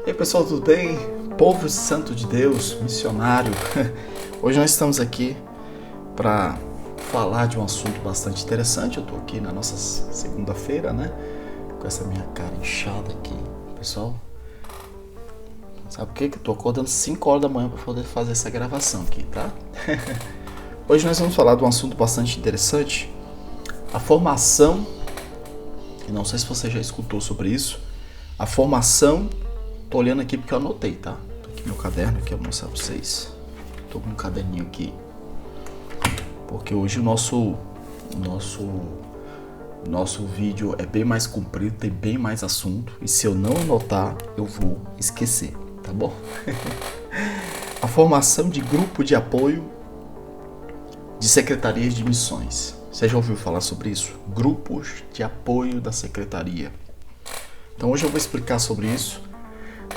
E aí pessoal, tudo bem? Povo santo de Deus, missionário. Hoje nós estamos aqui para falar de um assunto bastante interessante. Eu tô aqui na nossa segunda-feira, né? Com essa minha cara inchada aqui, pessoal. Sabe por quê? Que eu tô acordando 5 horas da manhã para poder fazer essa gravação aqui, tá? Hoje nós vamos falar de um assunto bastante interessante. A formação, e não sei se você já escutou sobre isso, a formação. Tô olhando aqui porque eu anotei, tá? Tô aqui meu caderno aqui, eu vou mostrar pra vocês. Tô com um caderninho aqui. Porque hoje o nosso vídeo é bem mais comprido, tem bem mais assunto. E se eu não anotar, eu vou esquecer, tá bom? A formação de grupo de apoio de secretarias de missões. Você já ouviu falar sobre isso? Grupos de apoio da secretaria. Então hoje eu vou explicar sobre isso.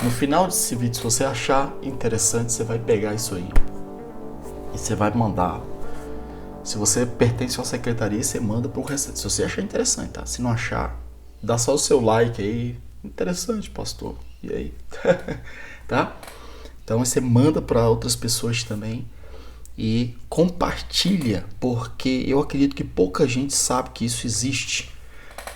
No final desse vídeo, se você achar interessante, você vai pegar isso aí e você vai mandar. Se você pertence a uma secretaria, você manda pro restante. Se você achar interessante, tá? Se não achar, dá só o seu like aí. Interessante, pastor. E aí? Tá? Então você manda para outras pessoas também e compartilha, porque eu acredito que pouca gente sabe que isso existe.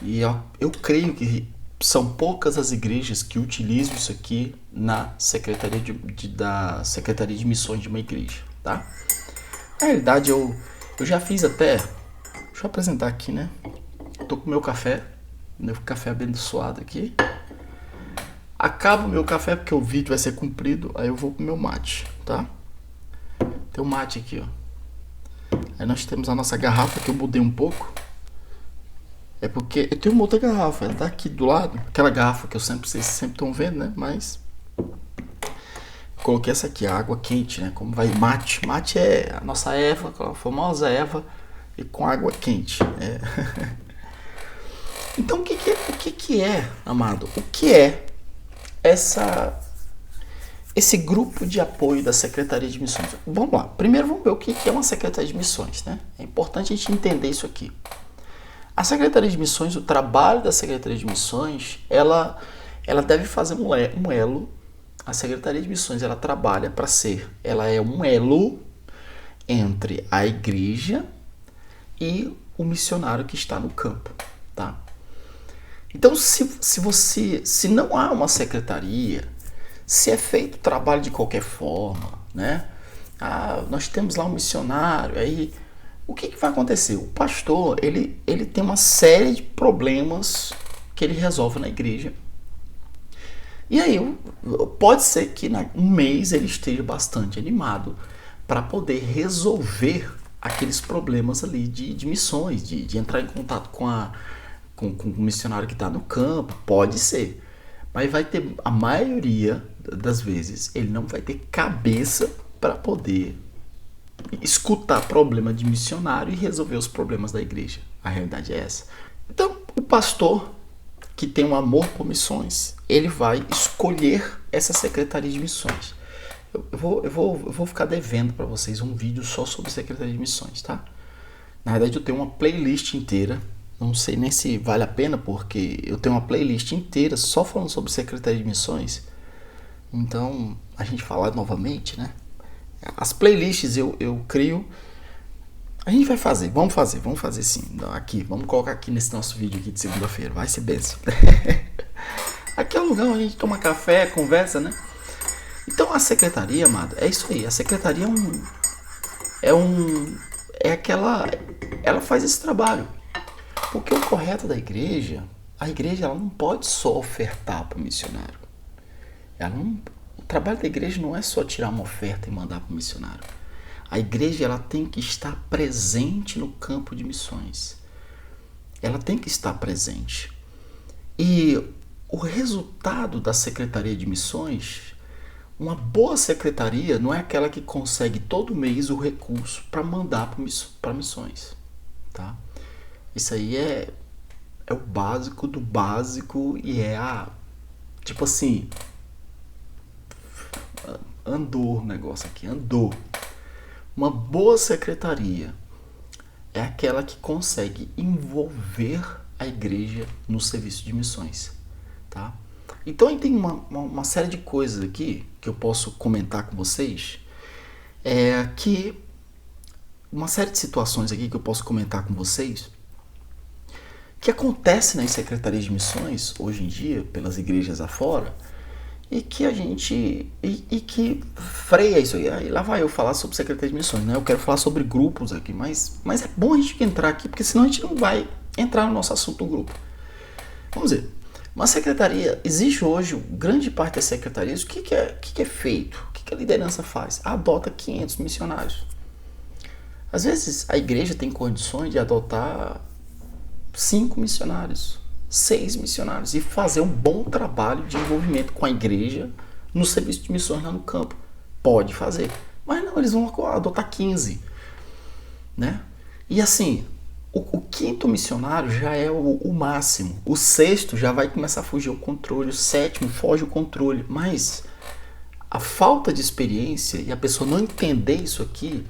E eu creio que são poucas as igrejas que utilizam isso aqui na secretaria da Secretaria de Missões de uma igreja, tá? Na realidade, eu já fiz até... Deixa eu apresentar aqui, né? Tô com meu café abençoado aqui. Acabo o meu café porque o vídeo vai ser comprido, aí eu vou pro meu mate, tá? Tem um mate aqui, ó. Aí nós temos a nossa garrafa que eu mudei um pouco. É porque eu tenho uma outra garrafa, ela tá aqui do lado. Aquela garrafa que vocês sempre estão vendo, né? Mas coloquei essa aqui, a água quente, né? Como vai mate. Mate é a nossa erva, a famosa erva, e com água quente. Então o que é, amado? O que é esse grupo de apoio da Secretaria de Missões? Vamos lá. Primeiro vamos ver o que é uma Secretaria de Missões, né? É importante a gente entender isso aqui. A Secretaria de Missões, o trabalho da Secretaria de Missões, ela deve fazer um elo. A Secretaria de Missões, ela trabalha para ela é um elo entre a igreja e o missionário que está no campo, tá? Então, se não há uma secretaria, se é feito trabalho de qualquer forma, né? Nós temos lá um missionário, aí o que vai acontecer? O pastor, ele tem uma série de problemas que ele resolve na igreja. E aí, pode ser que um mês ele esteja bastante animado para poder resolver aqueles problemas ali de missões, de entrar em contato com o missionário que está no campo, pode ser. Mas vai ter, a maioria das vezes, ele não vai ter cabeça para poder escutar problema de missionário e resolver os problemas da igreja. A realidade é essa. Então, o pastor que tem um amor por missões, ele vai escolher essa secretaria de missões. Eu vou ficar devendo para vocês um vídeo só sobre secretaria de missões, tá? Na verdade, eu tenho uma playlist inteira. Não sei nem se vale a pena, porque eu tenho uma playlist inteira só falando sobre secretaria de missões. Então, a gente falar novamente, né? As playlists eu crio. A gente vai fazer, vamos fazer sim. Aqui, vamos colocar aqui nesse nosso vídeo aqui de segunda-feira, vai ser benção. Aqui é um lugar onde a gente toma café, conversa, né? Então a secretaria, amado, é isso aí. A secretaria ela faz esse trabalho. Porque o correto da igreja, a igreja ela não pode só ofertar para o missionário. O trabalho da igreja não é só tirar uma oferta e mandar para o missionário. A igreja ela tem que estar presente no campo de missões. Ela tem que estar presente. E o resultado da Secretaria de Missões, uma boa secretaria não é aquela que consegue todo mês o recurso para mandar para missões. Tá? Isso aí é o básico do básico e tipo assim, andou o negócio aqui, andou. Uma boa secretaria é aquela que consegue envolver a igreja no serviço de missões, tá? Então aí tem uma série de coisas aqui que eu posso comentar com vocês, que uma série de situações aqui que eu posso comentar com vocês que acontece nas secretarias de missões hoje em dia, pelas igrejas afora, e que a gente e que freia isso aí. Aí lá vai eu falar sobre secretaria de missões, né? Eu quero falar sobre grupos aqui, mas é bom a gente entrar aqui, porque senão a gente não vai entrar no nosso assunto do grupo. Vamos dizer, uma secretaria, existe hoje, grande parte das secretarias, o que é feito? O que a liderança faz? Adota 500 missionários. Às vezes a igreja tem condições de adotar 5 missionários, 6 missionários e fazer um bom trabalho de envolvimento com a igreja no serviço de missões lá no campo. Pode fazer, mas não, eles vão adotar 15, né? E assim, o quinto missionário já é o máximo, o sexto já vai começar a fugir o controle, o sétimo foge o controle, mas a falta de experiência e a pessoa não entender isso aqui,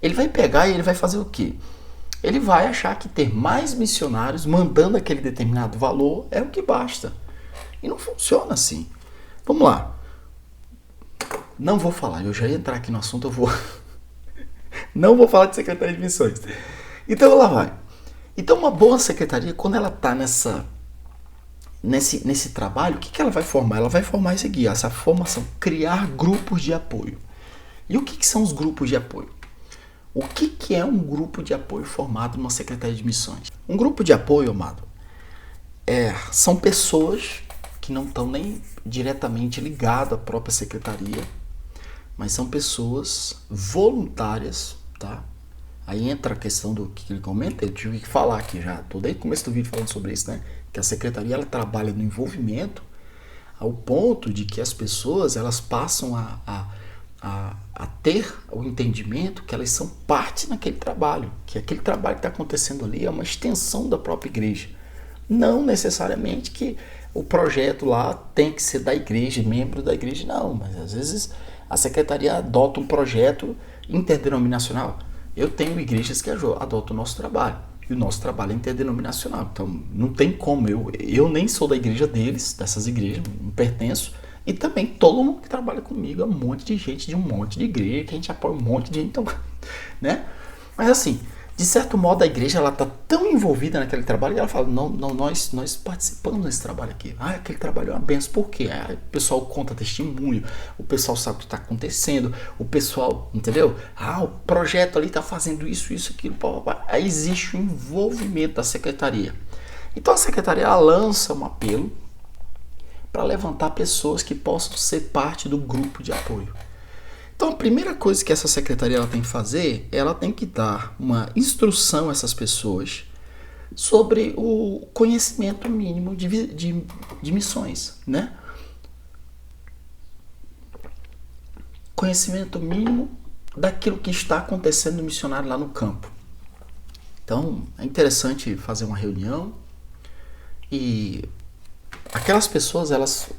ele vai pegar e ele vai fazer o quê? Ele vai achar que ter mais missionários mandando aquele determinado valor é o que basta. E não funciona assim. Vamos lá. Não vou falar, eu já ia entrar aqui no assunto, não vou falar de secretaria de missões. Então lá vai. Então uma boa secretaria, quando ela está nesse trabalho, o que ela vai formar? Ela vai formar isso aqui, essa formação, criar grupos de apoio. E o que são os grupos de apoio? O que é um grupo de apoio formado numa secretaria de missões? Um grupo de apoio, amado, são pessoas que não estão nem diretamente ligadas à própria secretaria, mas são pessoas voluntárias, tá? Aí entra a questão do que ele comenta, eu tive que falar aqui já, tô desde o começo do vídeo falando sobre isso, né? Que a secretaria ela trabalha no envolvimento ao ponto de que as pessoas elas passam a ter o entendimento que elas são parte naquele trabalho, que aquele trabalho que está acontecendo ali é uma extensão da própria igreja. Não necessariamente que o projeto lá tem que ser da igreja, membro da igreja, não, mas às vezes a secretaria adota um projeto interdenominacional. Eu tenho igrejas que adotam o nosso trabalho, e o nosso trabalho é interdenominacional, então não tem como, eu nem sou da igreja deles, dessas igrejas, não pertenço. E também todo mundo que trabalha comigo é um monte de gente de um monte de igreja, que a gente apoia um monte de gente, então, né? Mas assim, de certo modo a igreja ela está tão envolvida naquele trabalho que ela fala, não, nós participamos desse trabalho aqui. Aquele trabalho é uma benção, por quê? O pessoal conta testemunho, o pessoal sabe o que está acontecendo, o pessoal, entendeu? O projeto ali está fazendo isso, aquilo, pá. Aí existe o envolvimento da secretaria. Então a secretaria ela lança um apelo para levantar pessoas que possam ser parte do grupo de apoio. Então a primeira coisa que essa secretaria ela tem que fazer, ela tem que dar uma instrução a essas pessoas sobre o conhecimento mínimo de missões, né? Conhecimento mínimo daquilo que está acontecendo no missionário lá no campo. Então é interessante fazer uma reunião e aquelas pessoas,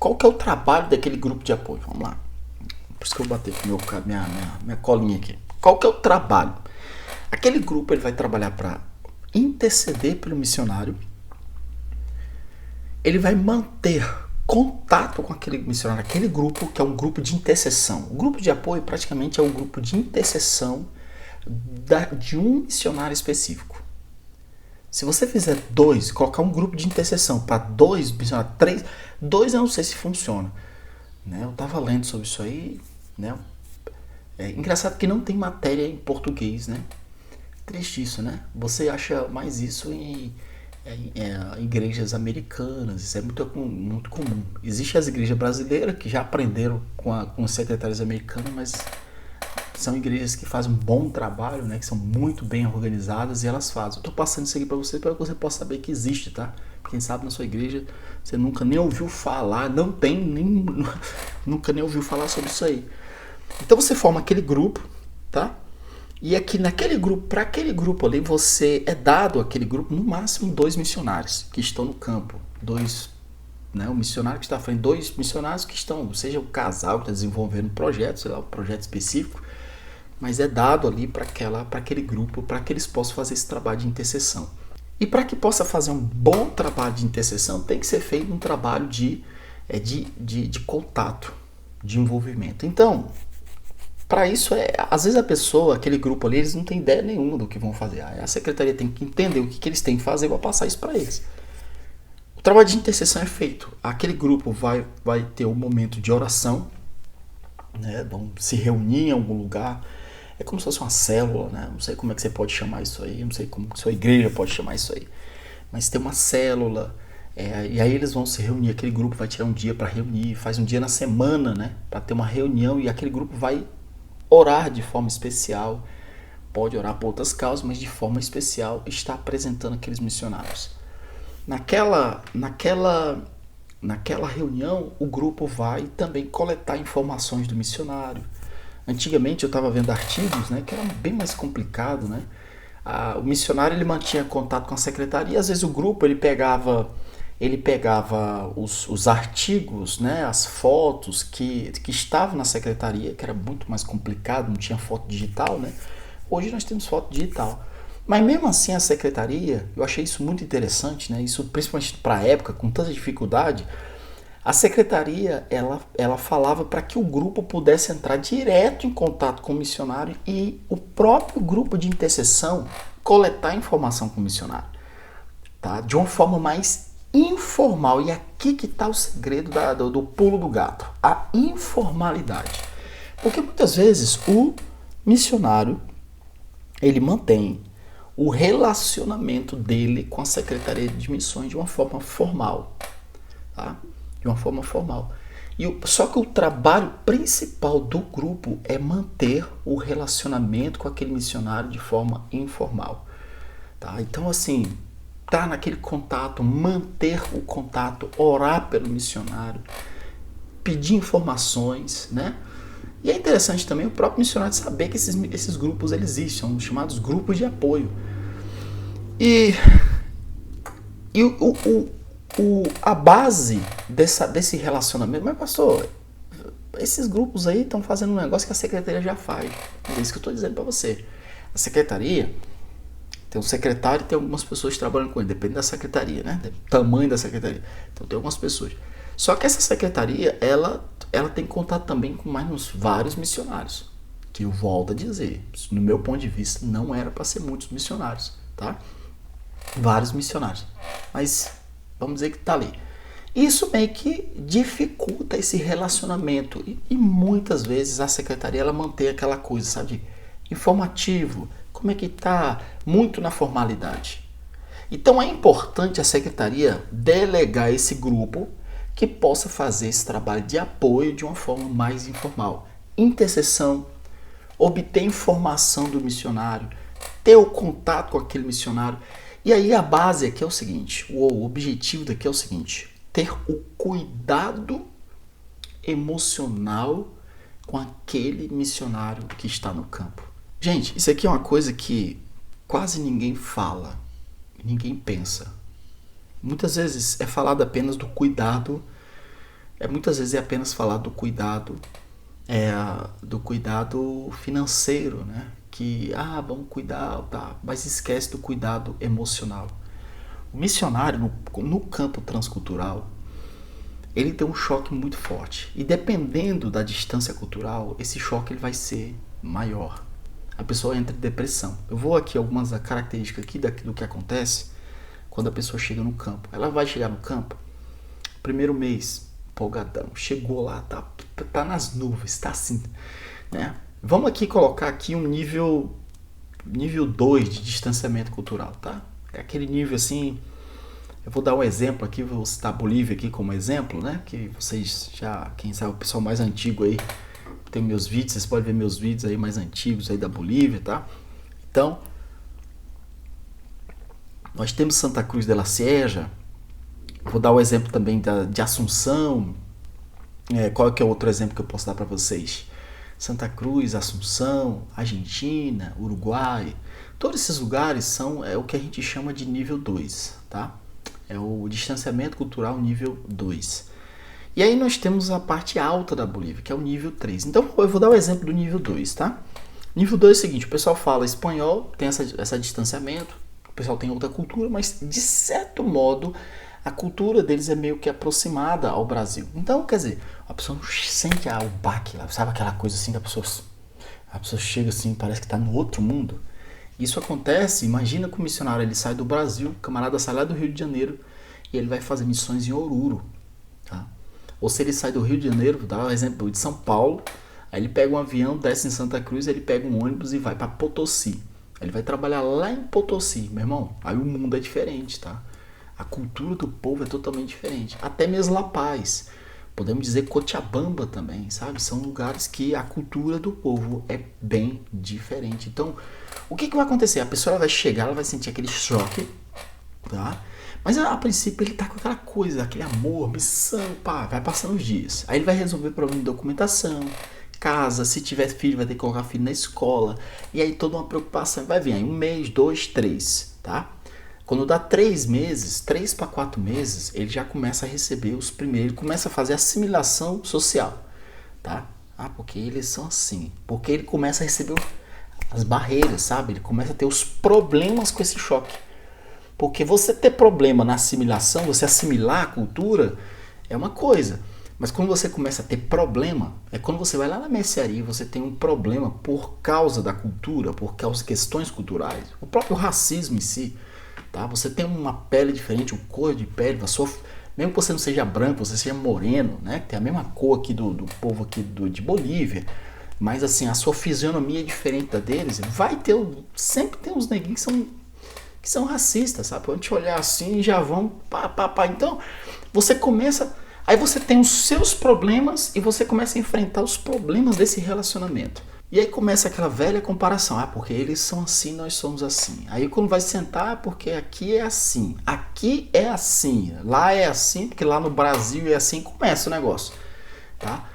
qual que é o trabalho daquele grupo de apoio? Vamos lá. Por isso que eu bati com minha colinha aqui. Qual que é o trabalho? Aquele grupo ele vai trabalhar para interceder pelo missionário. Ele vai manter contato com aquele missionário, aquele grupo que é um grupo de intercessão. O grupo de apoio praticamente é um grupo de intercessão de um missionário específico. Se você fizer colocar um grupo de intercessão para 2 missionários, 3, 2 eu não sei se funciona. Né? Eu estava lendo sobre isso aí. Né? É engraçado que não tem matéria em português. Né? Triste isso, né? Você acha mais isso em igrejas americanas. Isso é muito comum. Existem as igrejas brasileiras que já aprenderam com os secretários americanos, mas são igrejas que fazem um bom trabalho, né? Que são muito bem organizadas e elas fazem. Eu estou passando isso aqui para que você possa saber que existe, tá? Quem sabe na sua igreja você nunca nem ouviu falar, nunca nem ouviu falar sobre isso aí. Então você forma aquele grupo, tá? E aqui naquele grupo, para aquele grupo ali, você é dado aquele grupo, no máximo 2 missionários que estão no campo. O missionário que está à frente, 2 missionários que estão, seja o casal que está desenvolvendo um projeto, sei lá, um projeto específico, mas é dado ali para aquele grupo, para que eles possam fazer esse trabalho de intercessão. E para que possa fazer um bom trabalho de intercessão, tem que ser feito um trabalho de de contato, de envolvimento. Então, para isso, às vezes a pessoa, aquele grupo ali, eles não têm ideia nenhuma do que vão fazer. A secretaria tem que entender o que eles têm que fazer e vai passar isso para eles. O trabalho de intercessão é feito. Aquele grupo vai ter um momento de oração, né? Vão se reunir em algum lugar. É como se fosse uma célula, né? Não sei como é que você pode chamar isso aí, não sei como que sua igreja pode chamar isso aí. Mas tem uma célula, e aí eles vão se reunir, aquele grupo vai tirar um dia para reunir, faz um dia na semana, né? Para ter uma reunião, e aquele grupo vai orar de forma especial. Pode orar por outras causas, mas de forma especial está apresentando aqueles missionários. Naquela reunião, o grupo vai também coletar informações do missionário. Antigamente eu estava vendo artigos, né, que era bem mais complicado, né? O missionário ele mantinha contato com a secretaria, e às vezes o grupo ele pegava os artigos, né, as fotos que estavam na secretaria, que era muito mais complicado, não tinha foto digital, né? Hoje nós temos foto digital. Mas mesmo assim a secretaria, eu achei isso muito interessante, né? Isso principalmente para a época, com tanta dificuldade, a secretaria ela falava para que o grupo pudesse entrar direto em contato com o missionário e o próprio grupo de intercessão coletar informação com o missionário, tá? De uma forma mais informal. E aqui que está o segredo do pulo do gato, a informalidade. Porque muitas vezes o missionário ele mantém o relacionamento dele com a Secretaria de Missões de uma forma formal, tá? De uma forma formal. Só que o trabalho principal do grupo é manter o relacionamento com aquele missionário de forma informal, tá? Então, assim, tá naquele contato, manter o contato, orar pelo missionário, pedir informações, né? E é interessante também o próprio missionário saber que esses grupos eles existem, são chamados grupos de apoio. E a base desse relacionamento, mas pastor, esses grupos aí estão fazendo um negócio que a secretaria já faz. É isso que eu estou dizendo para você. A secretaria tem um secretário e tem algumas pessoas trabalhando com ele, depende da secretaria, né? Do tamanho da secretaria. Então tem algumas pessoas. Só que essa secretaria, ela tem contato também com mais vários missionários. Que eu volto a dizer, no meu ponto de vista, não era para ser muitos missionários, tá? Vários missionários. Mas vamos dizer que tá ali. Isso meio que dificulta esse relacionamento. E muitas vezes a secretaria ela mantém aquela coisa, sabe? Informativo. Como é que tá? Muito na formalidade. Então é importante a secretaria delegar esse grupo que possa fazer esse trabalho de apoio de uma forma mais informal. Intercessão, obter informação do missionário, ter o contato com aquele missionário. E aí a base aqui é o seguinte, o objetivo daqui é o seguinte, ter o cuidado emocional com aquele missionário que está no campo. Gente, isso aqui é uma coisa que quase ninguém fala, ninguém pensa. Muitas vezes é falado apenas do cuidado, muitas vezes é apenas falado do cuidado financeiro, né? Que, vamos cuidar, tá, mas esquece do cuidado emocional. O missionário no campo transcultural, ele tem um choque muito forte. E dependendo da distância cultural, esse choque ele vai ser maior. A pessoa entra em depressão. Eu vou aqui algumas características aqui do que acontece quando a pessoa chega no campo. Ela vai chegar no campo, primeiro mês, empolgadão, chegou lá, tá nas nuvens, tá assim, né? Vamos aqui colocar aqui um nível 2 de distanciamento cultural, tá? É aquele nível assim, eu vou dar um exemplo aqui, vou citar a Bolívia aqui como exemplo, né? Que vocês já, quem sabe o pessoal mais antigo aí, tem meus vídeos, vocês podem ver meus vídeos aí mais antigos aí da Bolívia, tá? Então, nós temos Santa Cruz de la Sierra, vou dar o exemplo também de Assunção, qual que é outro exemplo que eu posso dar para vocês? Santa Cruz, Assunção, Argentina, Uruguai, todos esses lugares são o que a gente chama de nível 2, tá? É o distanciamento cultural nível 2. E aí nós temos a parte alta da Bolívia, que é o nível 3. Então eu vou dar o exemplo do nível 2, tá? Nível 2 é o seguinte, o pessoal fala espanhol, tem esse distanciamento, o pessoal tem outra cultura, mas de certo modo a cultura deles é meio que aproximada ao Brasil. Então, quer dizer, a pessoa não sente o baque lá, sabe aquela coisa assim que a pessoa chega assim, parece que está no outro mundo. Isso acontece, imagina que o missionário ele sai do Brasil, o camarada sai lá do Rio de Janeiro e ele vai fazer missões em Oruro, tá? Ou se ele sai do Rio de Janeiro, vou dar um exemplo de São Paulo, aí ele pega um avião, desce em Santa Cruz, ele pega um ônibus e vai para Potosí. Ele vai trabalhar lá em Potosí, meu irmão. Aí o mundo é diferente, tá? A cultura do povo é totalmente diferente. Até mesmo La Paz. Podemos dizer Cochabamba também, sabe? São lugares que a cultura do povo é bem diferente. Então, o que vai acontecer? A pessoa vai chegar, ela vai sentir aquele choque, tá? Mas a princípio ele tá com aquela coisa, aquele amor, missão, pá, vai passando os dias. Aí ele vai resolver problema de documentação, casa, se tiver filho vai ter que colocar filho na escola. E aí toda uma preocupação, vai vir aí 1 mês, 2, 3, tá? Quando dá 3 meses, 3 para 4 meses, ele já começa a receber os primeiros, ele começa a fazer assimilação social, tá? Porque eles são assim, porque ele começa a receber as barreiras, sabe? Ele começa a ter os problemas com esse choque. Porque você ter problema na assimilação, você assimilar a cultura, é uma coisa. Mas quando você começa a ter problema, é quando você vai lá na mercearia e você tem um problema por causa da cultura, por causa de questões culturais, o próprio racismo em si, tá? Você tem uma pele diferente, uma cor de pele, mesmo que você não seja branco, você seja moreno, né? Tem a mesma cor aqui do povo aqui de Bolívia, mas assim, a sua fisionomia é diferente da deles, sempre tem uns neguinhos que são racistas, sabe? Quando te olhar assim, já vão pá. Então, você começa... Aí você tem os seus problemas e você começa a enfrentar os problemas desse relacionamento. E aí começa aquela velha comparação. Porque eles são assim, nós somos assim. Aí quando vai sentar, porque aqui é assim. Aqui é assim. Lá é assim, porque lá no Brasil é assim. Começa o negócio, tá?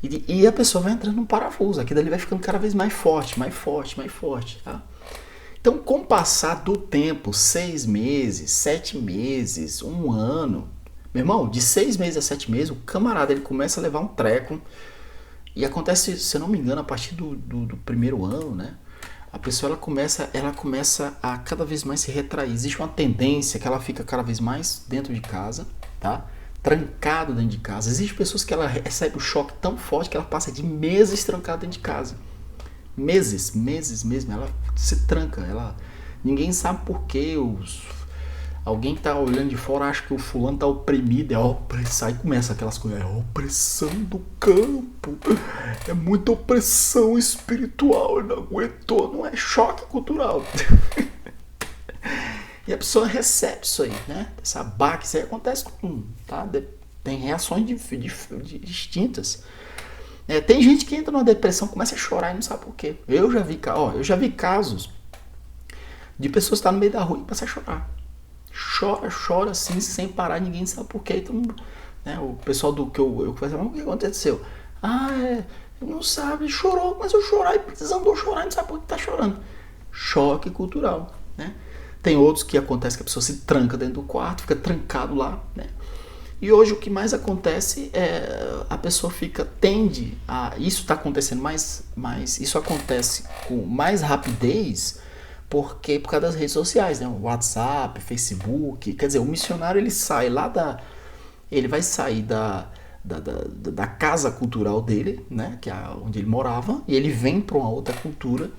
E a pessoa vai entrando num parafuso. Aqui dali vai ficando cada vez mais forte, tá? Então, com o passar do tempo, 6 meses, 7 meses, 1 ano... Meu irmão, de 6 meses a 7 meses, o camarada ele começa a levar um treco. E acontece, se eu não me engano, a partir do primeiro ano, né? A pessoa ela começa a cada vez mais se retrair. Existe uma tendência que ela fica cada vez mais dentro de casa, tá? Trancado dentro de casa. Existem pessoas que ela recebe um choque tão forte que ela passa de meses trancada dentro de casa. Meses mesmo. Ela se tranca. Ninguém sabe por quê. Alguém que tá olhando de fora acha que o fulano tá oprimido, é a opressão. Aí começa aquelas coisas, é a opressão do campo, é muita opressão espiritual, não aguentou, não é choque cultural. E a pessoa recebe isso aí, né? Essa baque, isso aí acontece com tudo, tá? Tem reações distintas. Tem gente que entra numa depressão, começa a chorar e não sabe por quê. Eu já vi casos de pessoas que estão no meio da rua e começam a chorar. Chora assim, sem parar, ninguém sabe por quê. Então, né, o pessoal do que eu conversei, o que aconteceu? Não sabe, chorou, mas eu chorar e precisando chorar, não sabe por que tá chorando. Choque cultural, né? Tem outros que acontece que a pessoa se tranca dentro do quarto, fica trancado lá, né? E hoje o que mais acontece é a pessoa tende a... Isso está acontecendo mais, isso acontece com mais rapidez por causa das redes sociais, né? WhatsApp, Facebook. Quer dizer, o missionário ele sai lá ele vai sair da casa cultural dele, né? Que é onde ele morava, e ele vem para uma outra cultura.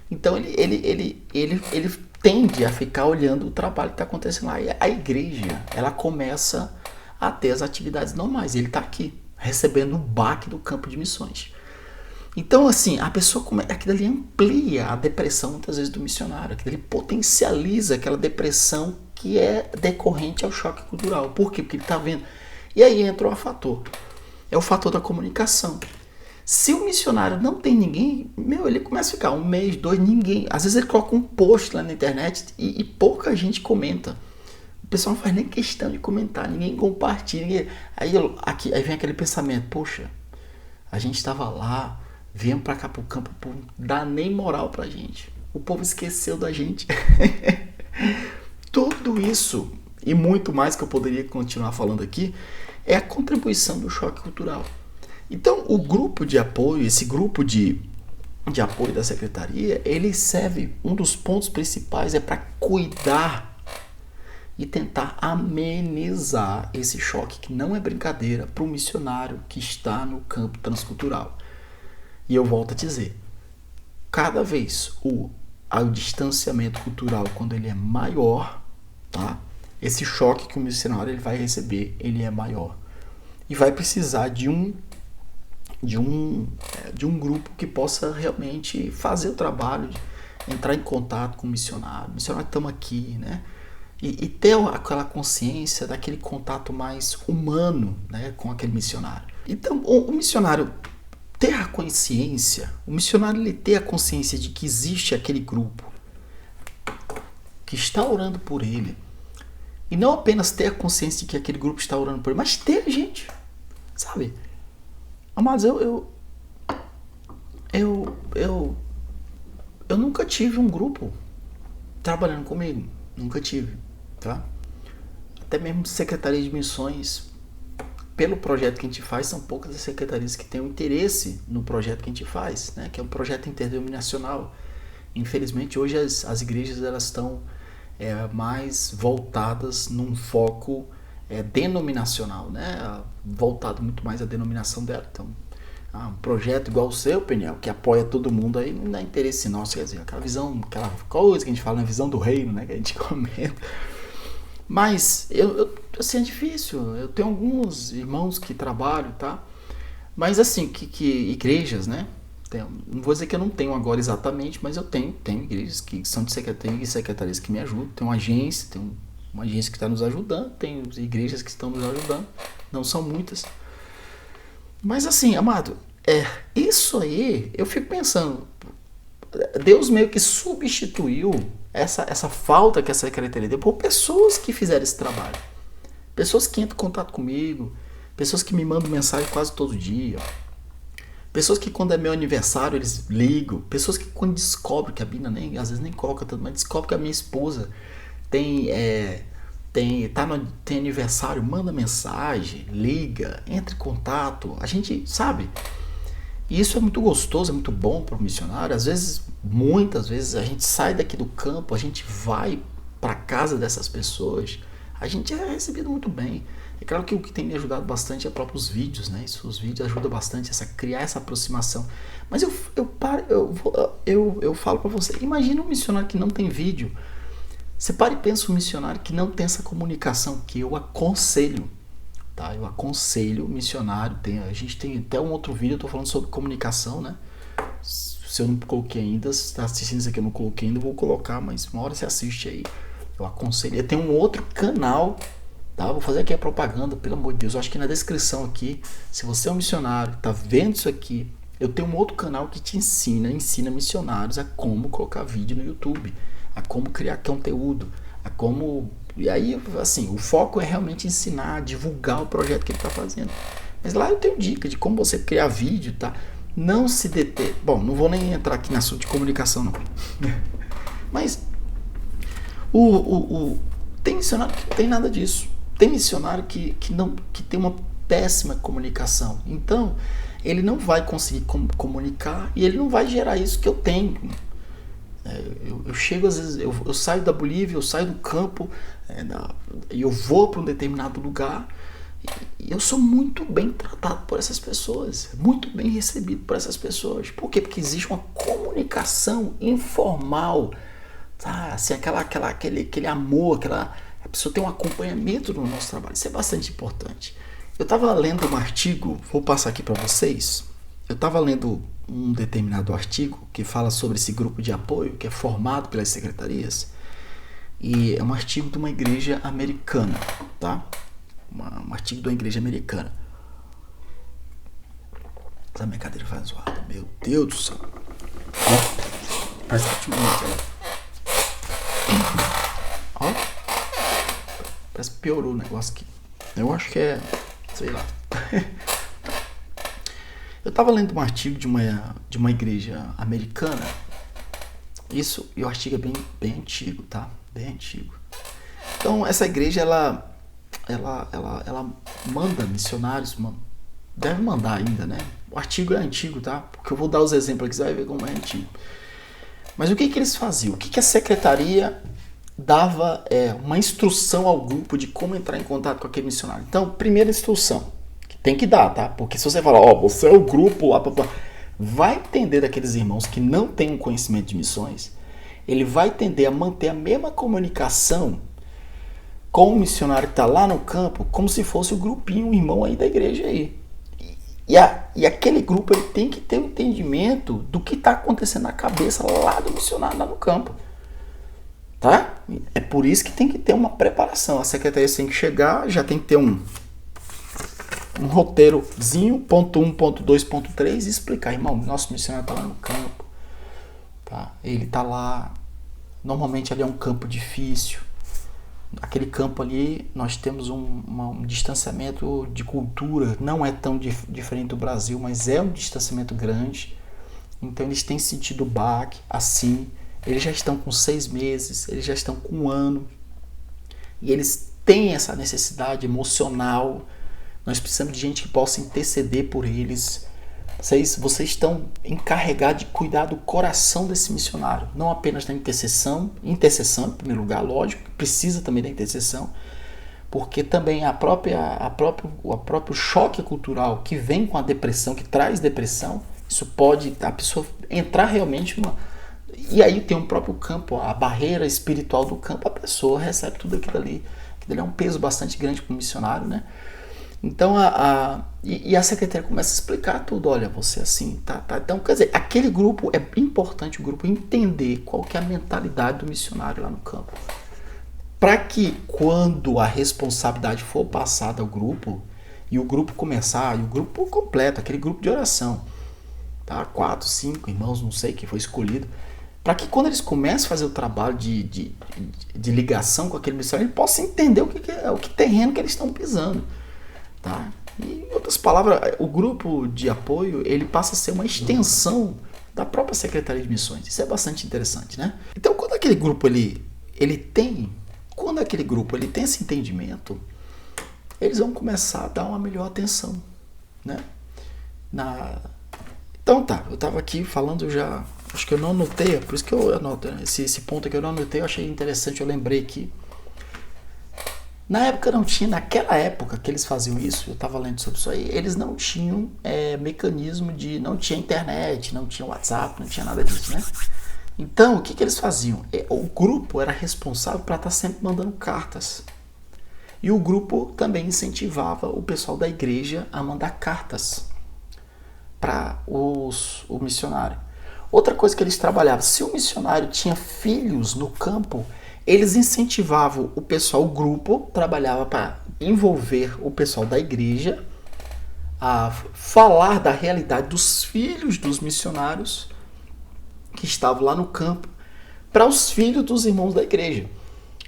Então ele tende a ficar olhando o trabalho que está acontecendo lá. E a igreja, ela começa a ter as atividades normais. Ele está aqui, recebendo o baque do campo de missões. Então, assim, a pessoa aquilo ali amplia a depressão, muitas vezes, do missionário. Aquilo ali potencializa aquela depressão que é decorrente ao choque cultural. Por quê? Porque ele está vendo. E aí entra o fator. É o fator da comunicação. Se o missionário não tem ninguém, ele começa a ficar 1 mês, 2, ninguém. Às vezes ele coloca um post lá na internet e pouca gente comenta. O pessoal não faz nem questão de comentar, ninguém compartilha. Aí vem aquele pensamento, poxa, a gente estava lá, viemos para cá pro campo, o povo não dá nem moral pra gente. O povo esqueceu da gente. Tudo isso e muito mais que eu poderia continuar falando aqui é a contribuição do choque cultural. Então, o grupo de apoio, esse grupo de apoio da secretaria, ele serve, um dos pontos principais é para cuidar e tentar amenizar esse choque, que não é brincadeira, para o missionário que está no campo transcultural. E eu volto a dizer, cada vez o distanciamento cultural, quando ele é maior, tá? Esse choque que o missionário ele vai receber, ele é maior. E vai precisar de um grupo que possa realmente fazer o trabalho, entrar em contato com o missionário. Missionário, estamos aqui, né? E ter aquela consciência daquele contato mais humano, né, com aquele missionário. Então, o missionário ter a consciência, o missionário ele ter a consciência de que existe aquele grupo que está orando por ele, e não apenas ter a consciência de que aquele grupo está orando por ele, mas ter a gente, sabe? Amados, eu nunca tive um grupo trabalhando comigo, nunca tive, tá? Até mesmo secretaria de missões, pelo projeto que a gente faz, são poucas as secretarias que têm um interesse no projeto que a gente faz, né? Que é um projeto interdenominacional. Infelizmente, hoje as igrejas elas estão mais voltadas num foco denominacional, né? Voltado muito mais à denominação dela. Então, um projeto igual o seu, Peniel, que apoia todo mundo aí, não dá interesse nosso, quer dizer, aquela visão, aquela coisa que a gente fala na visão do reino, né? Que a gente comenta. Mas, assim, é difícil. Eu tenho alguns irmãos que trabalham, tá? Mas, assim, que igrejas, né? Não vou dizer que eu não tenho agora exatamente, mas eu tenho igrejas que são de secretarias que me ajudam. Tem uma agência que está nos ajudando, tem igrejas que estão nos ajudando. Não são muitas. Mas, assim, amado, isso aí, eu fico pensando, Deus meio que substituiu essa falta que a secretaria deu por pessoas que fizeram esse trabalho. Pessoas que entram em contato comigo, pessoas que me mandam mensagem quase todo dia, pessoas que quando é meu aniversário eles ligam, pessoas que quando descobrem que a Bina às vezes nem coloca tanto, mas descobre que a minha esposa tem aniversário, manda mensagem, liga, entra em contato, a gente sabe. E isso é muito gostoso, é muito bom para o missionário. Às vezes, muitas vezes, a gente sai daqui do campo, a gente vai para casa dessas pessoas, a gente é recebido muito bem. É claro que o que tem me ajudado bastante é próprios vídeos, né? Os vídeos ajudam bastante a criar essa aproximação. Mas eu falo para você, imagina um missionário que não tem vídeo. Você para e pensa um missionário que não tem essa comunicação, que eu aconselho. Tá? Eu aconselho o missionário. A gente tem até um outro vídeo, eu estou falando sobre comunicação, né? Se eu não coloquei ainda, se está assistindo isso aqui eu não coloquei ainda, eu vou colocar, mas uma hora você assiste aí. Eu aconselho. Eu tenho um outro canal, tá? Vou fazer aqui a propaganda, pelo amor de Deus. Eu acho que na descrição aqui, se você é um missionário, tá vendo isso aqui, eu tenho um outro canal que te ensina missionários a como colocar vídeo no YouTube, a como criar conteúdo, a como... E aí, assim, o foco é realmente ensinar, divulgar o projeto que ele está fazendo. Mas lá eu tenho dica de como você criar vídeo, tá? Não se deter. Bom, não vou nem entrar aqui na assunto de comunicação, não. Mas tem missionário que não tem nada disso. Tem missionário que tem uma péssima comunicação. Então, ele não vai conseguir comunicar e ele não vai gerar isso que eu tenho. Eu chego, às vezes, eu saio da Bolívia, eu saio do campo, e eu vou para um determinado lugar e eu sou muito bem tratado por essas pessoas, muito bem recebido por essas pessoas. Por quê? Porque existe uma comunicação informal, tá? Assim, aquele amor, a pessoa tem um acompanhamento no nosso trabalho. Isso é bastante importante. Eu estava lendo um artigo, vou passar aqui para vocês. Eu estava lendo um determinado artigo que fala sobre esse grupo de apoio que é formado pelas secretarias, e é um artigo de uma igreja americana, tá? Um artigo de uma igreja americana. Essa minha cadeira faz zoada, meu Deus do céu. Parece que ó, parece que piorou o negócio aqui. Eu acho que sei lá. Eu estava lendo um artigo de uma igreja americana. E o artigo é bem antigo, tá? Bem antigo. Então, essa igreja, ela manda missionários, deve mandar ainda, né? O artigo é antigo, tá? Porque eu vou dar os exemplos aqui, você vai ver como é antigo. Mas o que eles faziam? O que a secretaria dava uma instrução ao grupo de como entrar em contato com aquele missionário. Então, primeira instrução, que tem que dar, tá? Porque se você falar, você é o grupo, vai entender daqueles irmãos que não têm um conhecimento de missões, ele vai tender a manter a mesma comunicação com o missionário que está lá no campo, como se fosse o grupinho, o irmão aí da igreja aí. E aquele grupo ele tem que ter um entendimento do que está acontecendo na cabeça lá do missionário lá no campo. Tá? É por isso que tem que ter uma preparação. A secretaria tem que chegar, já tem que ter um roteirozinho, ponto 1, ponto 2, ponto 3, e explicar, irmão, nosso missionário está lá no campo. Tá? Ele está lá, normalmente ali é um campo difícil. Aquele campo ali, nós temos um distanciamento de cultura, não é tão diferente do Brasil, mas é um distanciamento grande. Então eles têm sentido o baque, assim, eles já estão com 6 meses, eles já estão com 1 ano, e eles têm essa necessidade emocional. Nós precisamos de gente que possa interceder por eles. Vocês estão encarregados de cuidar do coração desse missionário, não apenas da intercessão em primeiro lugar, lógico, precisa também da intercessão, porque também o próprio choque cultural que vem com a depressão, que traz depressão, isso pode a pessoa entrar realmente e aí tem um próprio campo, a barreira espiritual do campo, a pessoa recebe tudo aquilo ali. Aquilo ali é um peso bastante grande para o missionário, né? Então a secretária começa a explicar tudo. Olha, você assim, tá. Então, quer dizer, aquele grupo, é importante o grupo entender qual que é a mentalidade do missionário lá no campo. Para que quando a responsabilidade for passada ao grupo, e o grupo começar, e o grupo completo, aquele grupo de oração, tá? 4, 5 irmãos, não sei, que foi escolhido, para que quando eles comecem a fazer o trabalho de ligação com aquele missionário, ele possa entender o que terreno que eles estão pisando. Tá? E, em outras palavras, o grupo de apoio ele passa a ser uma extensão da própria Secretaria de Missões. Isso é bastante interessante, né? Então, quando aquele grupo ele tem esse entendimento, eles vão começar a dar uma melhor atenção, né? Então tá, eu estava aqui falando já, acho que eu não anotei, por isso que eu anoto, né? Esse ponto que eu não anotei, eu achei interessante, eu lembrei aqui. Naquela época que eles faziam isso, eu estava lendo sobre isso aí, eles não tinham mecanismo não tinha internet, não tinha WhatsApp, não tinha nada disso, né? Então, o que eles faziam? O grupo era responsável para estar sempre mandando cartas. E o grupo também incentivava o pessoal da igreja a mandar cartas para o missionário. Outra coisa que eles trabalhavam, se o missionário tinha filhos no campo, eles incentivavam o pessoal, o grupo trabalhava para envolver o pessoal da igreja a falar da realidade dos filhos dos missionários que estavam lá no campo para os filhos dos irmãos da igreja.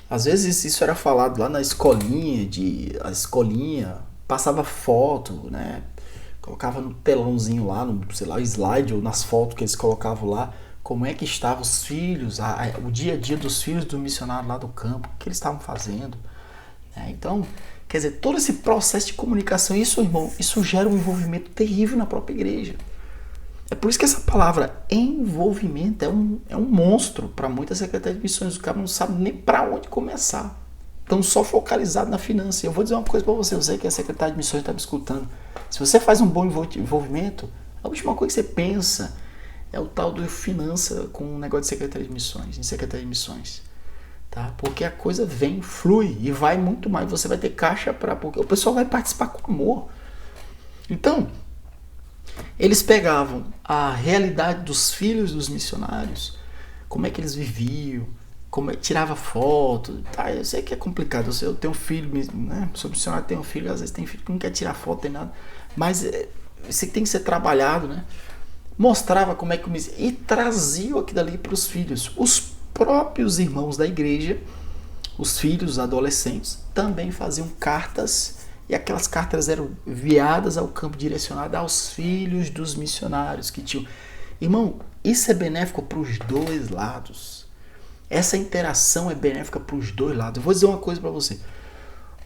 Às vezes isso era falado lá na escolinha, passava foto, né? Colocava no telãozinho lá, no slide ou nas fotos que eles colocavam lá, como é que estavam os filhos, o dia a dia dos filhos do missionário lá do campo, o que eles estavam fazendo. Então, quer dizer, todo esse processo de comunicação, isso gera um envolvimento terrível na própria igreja. É por isso que essa palavra envolvimento é um monstro para muitas secretarias de missões. O cara não sabe nem para onde começar. Estão só focalizados na finança. Eu vou dizer uma coisa para você, que é secretário de missões está me escutando. Se você faz um bom envolvimento, a última coisa que você pensa é o tal do finança com o negócio de secretaria de missões, em secretaria de missões. Tá? Porque a coisa flui e vai muito mais. Você vai ter caixa porque o pessoal vai participar com amor. Então, eles pegavam a realidade dos filhos dos missionários, como é que eles viviam, tirava foto, tá? Eu sei que é complicado, eu tenho um filho, né? Sou missionário, tenho um filho, às vezes tem filho que não quer tirar foto, tem nada, mas isso tem que ser trabalhado, né? Mostrava como é que e trazia aquilo ali para os filhos. Os próprios irmãos da igreja, os filhos, os adolescentes, também faziam cartas, e aquelas cartas eram enviadas ao campo, direcionadas aos filhos dos missionários que tinham. Irmão, isso é benéfico para os dois lados. Essa interação é benéfica para os dois lados. Eu vou dizer uma coisa para você.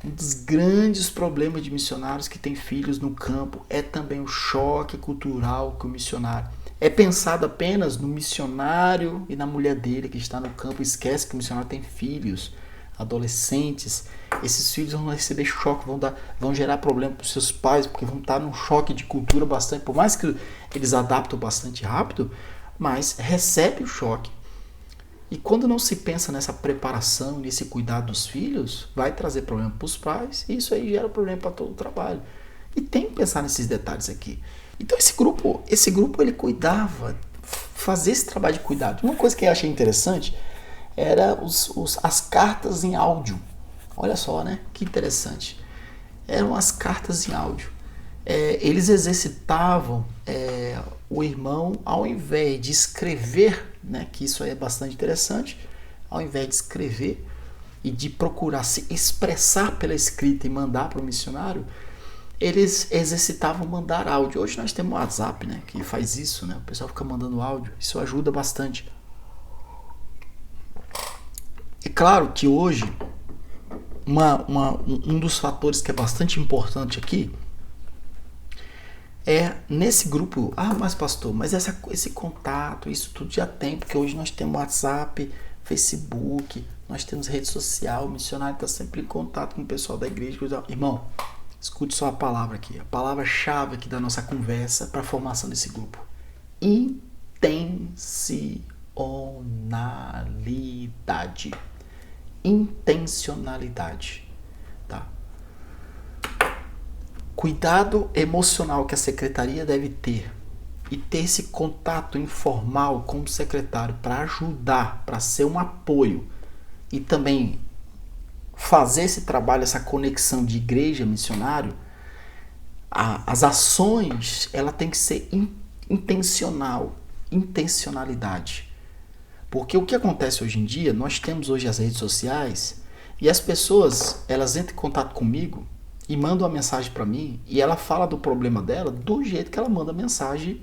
Um dos grandes problemas de missionários que têm filhos no campo é também o choque cultural que o missionário... É pensado apenas no missionário e na mulher dele que está no campo. Esquece que o missionário tem filhos, adolescentes. Esses filhos vão receber choque, vão gerar problema para os seus pais, porque vão estar num choque de cultura bastante. Por mais que eles adaptam bastante rápido, mas recebe o choque. E quando não se pensa nessa preparação, nesse cuidado dos filhos, vai trazer problema para os pais, e isso aí gera problema para todo o trabalho. E tem que pensar nesses detalhes aqui. Então esse grupo ele cuidava, fazer esse trabalho de cuidado. Uma coisa que eu achei interessante era as cartas em áudio. Olha só, né? Que interessante. Eram as cartas em áudio. Eles exercitavam o irmão, ao invés de escrever, né, que isso aí é bastante interessante, ao invés de escrever e de procurar se expressar pela escrita e mandar para o missionário, eles exercitavam mandar áudio. Hoje nós temos o WhatsApp, né, que faz isso, né, o pessoal fica mandando áudio, isso ajuda bastante. É claro que hoje um dos fatores que é bastante importante aqui nesse grupo, mas pastor, mas esse contato, isso tudo já tem, porque hoje nós temos WhatsApp, Facebook, nós temos rede social, o missionário está sempre em contato com o pessoal da igreja. Irmão, escute só a palavra aqui, a palavra-chave aqui da nossa conversa para a formação desse grupo. Intencionalidade. Intencionalidade. Tá? Cuidado emocional que a secretaria deve ter e ter esse contato informal com o secretário para ajudar, para ser um apoio e também fazer esse trabalho, essa conexão de igreja missionário. As ações, ela tem que ser intencionalidade. Porque o que acontece hoje em dia, nós temos hoje as redes sociais e as pessoas, elas entram em contato comigo e manda uma mensagem para mim e ela fala do problema dela do jeito que ela manda mensagem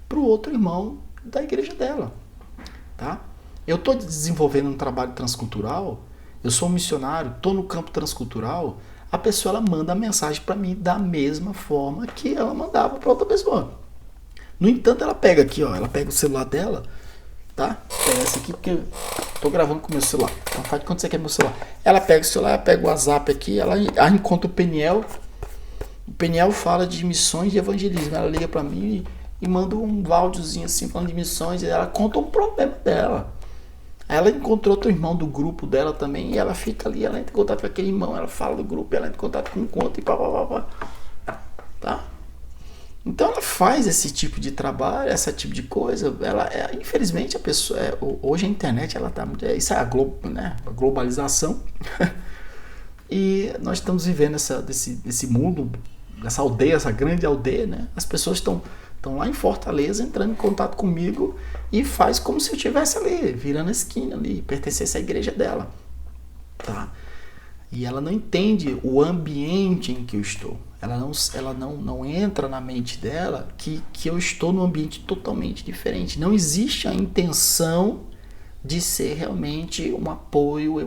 para o outro irmão da igreja dela, tá? Eu estou desenvolvendo um trabalho transcultural, eu sou um missionário, estou no campo transcultural, a pessoa ela manda a mensagem para mim da mesma forma que ela mandava para outra pessoa. No entanto, ela pega aqui, ó, ela pega o celular dela, tá? Pega esse aqui porque eu tô gravando com o meu celular. Então faz de quando você quer meu celular. Ela pega o celular, ela pega o WhatsApp aqui, ela encontra o Peniel. O Peniel fala de missões e evangelismo. Ela liga pra mim e manda um áudiozinho assim falando de missões. E ela conta um problema dela. Aí ela encontrou outro irmão do grupo dela também. E ela fica ali, ela entra em contato com aquele irmão. Ela fala do grupo, ela entra em contato com o outro e pá. Tá? Então ela faz esse tipo de trabalho, esse tipo de coisa. Infelizmente a pessoa, hoje a internet ela tá muito, isso é a globalização. E nós estamos vivendo desse mundo, dessa aldeia, essa grande aldeia, né? As pessoas estão lá em Fortaleza entrando em contato comigo e faz como se eu estivesse ali, virando a esquina ali, pertencesse à igreja dela, tá? E ela não entende o ambiente em que eu estou. Ela não entra na mente dela que eu estou num ambiente totalmente diferente. Não existe a intenção de ser realmente um apoio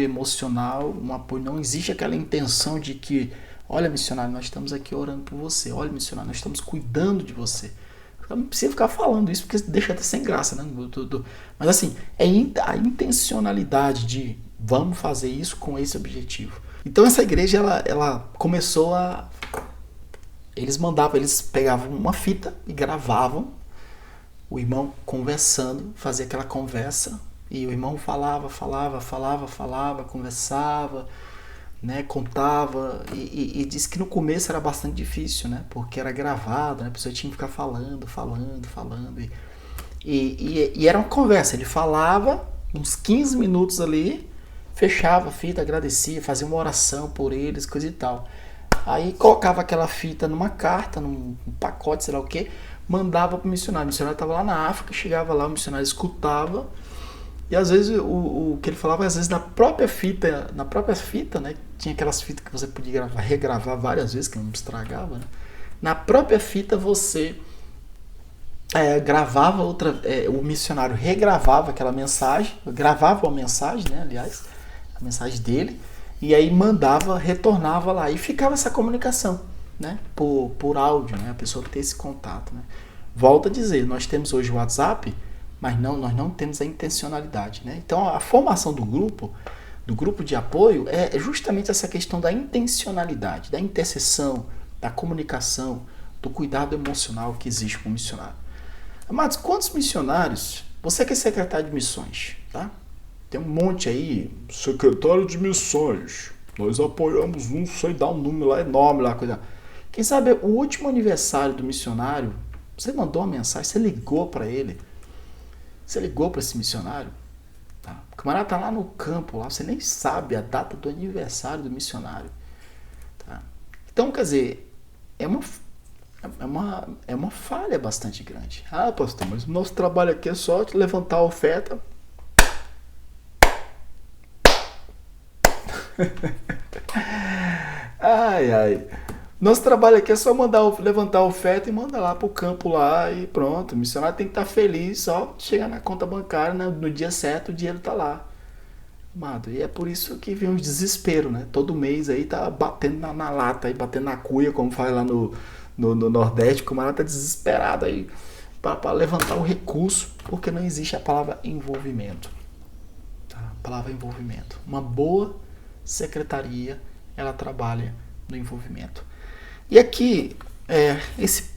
emocional, um apoio. Não existe aquela intenção de que, olha, missionário, nós estamos aqui orando por você. Olha, missionário, nós estamos cuidando de você. Eu não precisa ficar falando isso porque deixa até sem graça, né? Mas assim, é a intencionalidade de vamos fazer isso com esse objetivo. Então essa igreja ela começou a... Eles pegavam uma fita e gravavam o irmão conversando, fazia aquela conversa e o irmão falava, conversava, né, contava e disse que no começo era bastante difícil, né, porque era gravado, né, a pessoa tinha que ficar falando e era uma conversa. Ele falava uns 15 minutos ali, fechava a fita, agradecia, fazia uma oração por eles, coisa e tal. Aí colocava aquela fita numa carta, num pacote, sei lá o que, mandava pro missionário. O missionário estava lá na África, chegava lá, o missionário escutava, e às vezes o que ele falava, às vezes na própria fita, né, tinha aquelas fitas que você podia regravar várias vezes, que não estragava, né? Na própria fita você gravava o missionário regravava aquela mensagem, gravava uma mensagem, né, aliás, a mensagem dele, e aí retornava lá, e ficava essa comunicação, né, por áudio, né, a pessoa ter esse contato, né. Volto a dizer, nós temos hoje o WhatsApp, mas nós não temos a intencionalidade, né? Então a formação do grupo de apoio é justamente essa questão da intencionalidade, da intercessão, da comunicação, do cuidado emocional que existe com o missionário. Amados, quantos missionários, você que é secretário de missões, tá? Tem um monte aí, secretário de missões, nós apoiamos um, sei dar um número lá enorme, lá, coisa. Quem sabe o último aniversário do missionário, você mandou uma mensagem, você ligou para ele, você ligou para esse missionário, tá? O camarada tá lá no campo, lá, você nem sabe a data do aniversário do missionário, tá? Então, quer dizer, é uma falha bastante grande. Ah, pastor, mas o nosso trabalho aqui é só te levantar a oferta. Ai. Nosso trabalho aqui é só levantar a oferta e mandar lá pro campo lá e pronto. O missionário tem que estar feliz, só chegar na conta bancária, né? No dia certo o dinheiro tá lá. Amado, e é por isso que vem o desespero, né? Todo mês aí tá batendo na lata, aí, batendo na cuia, como faz lá no Nordeste, o camarada tá desesperado aí para levantar o recurso, porque não existe a palavra envolvimento. Tá? A palavra envolvimento. Uma boa secretaria, ela trabalha no envolvimento. E aqui, esse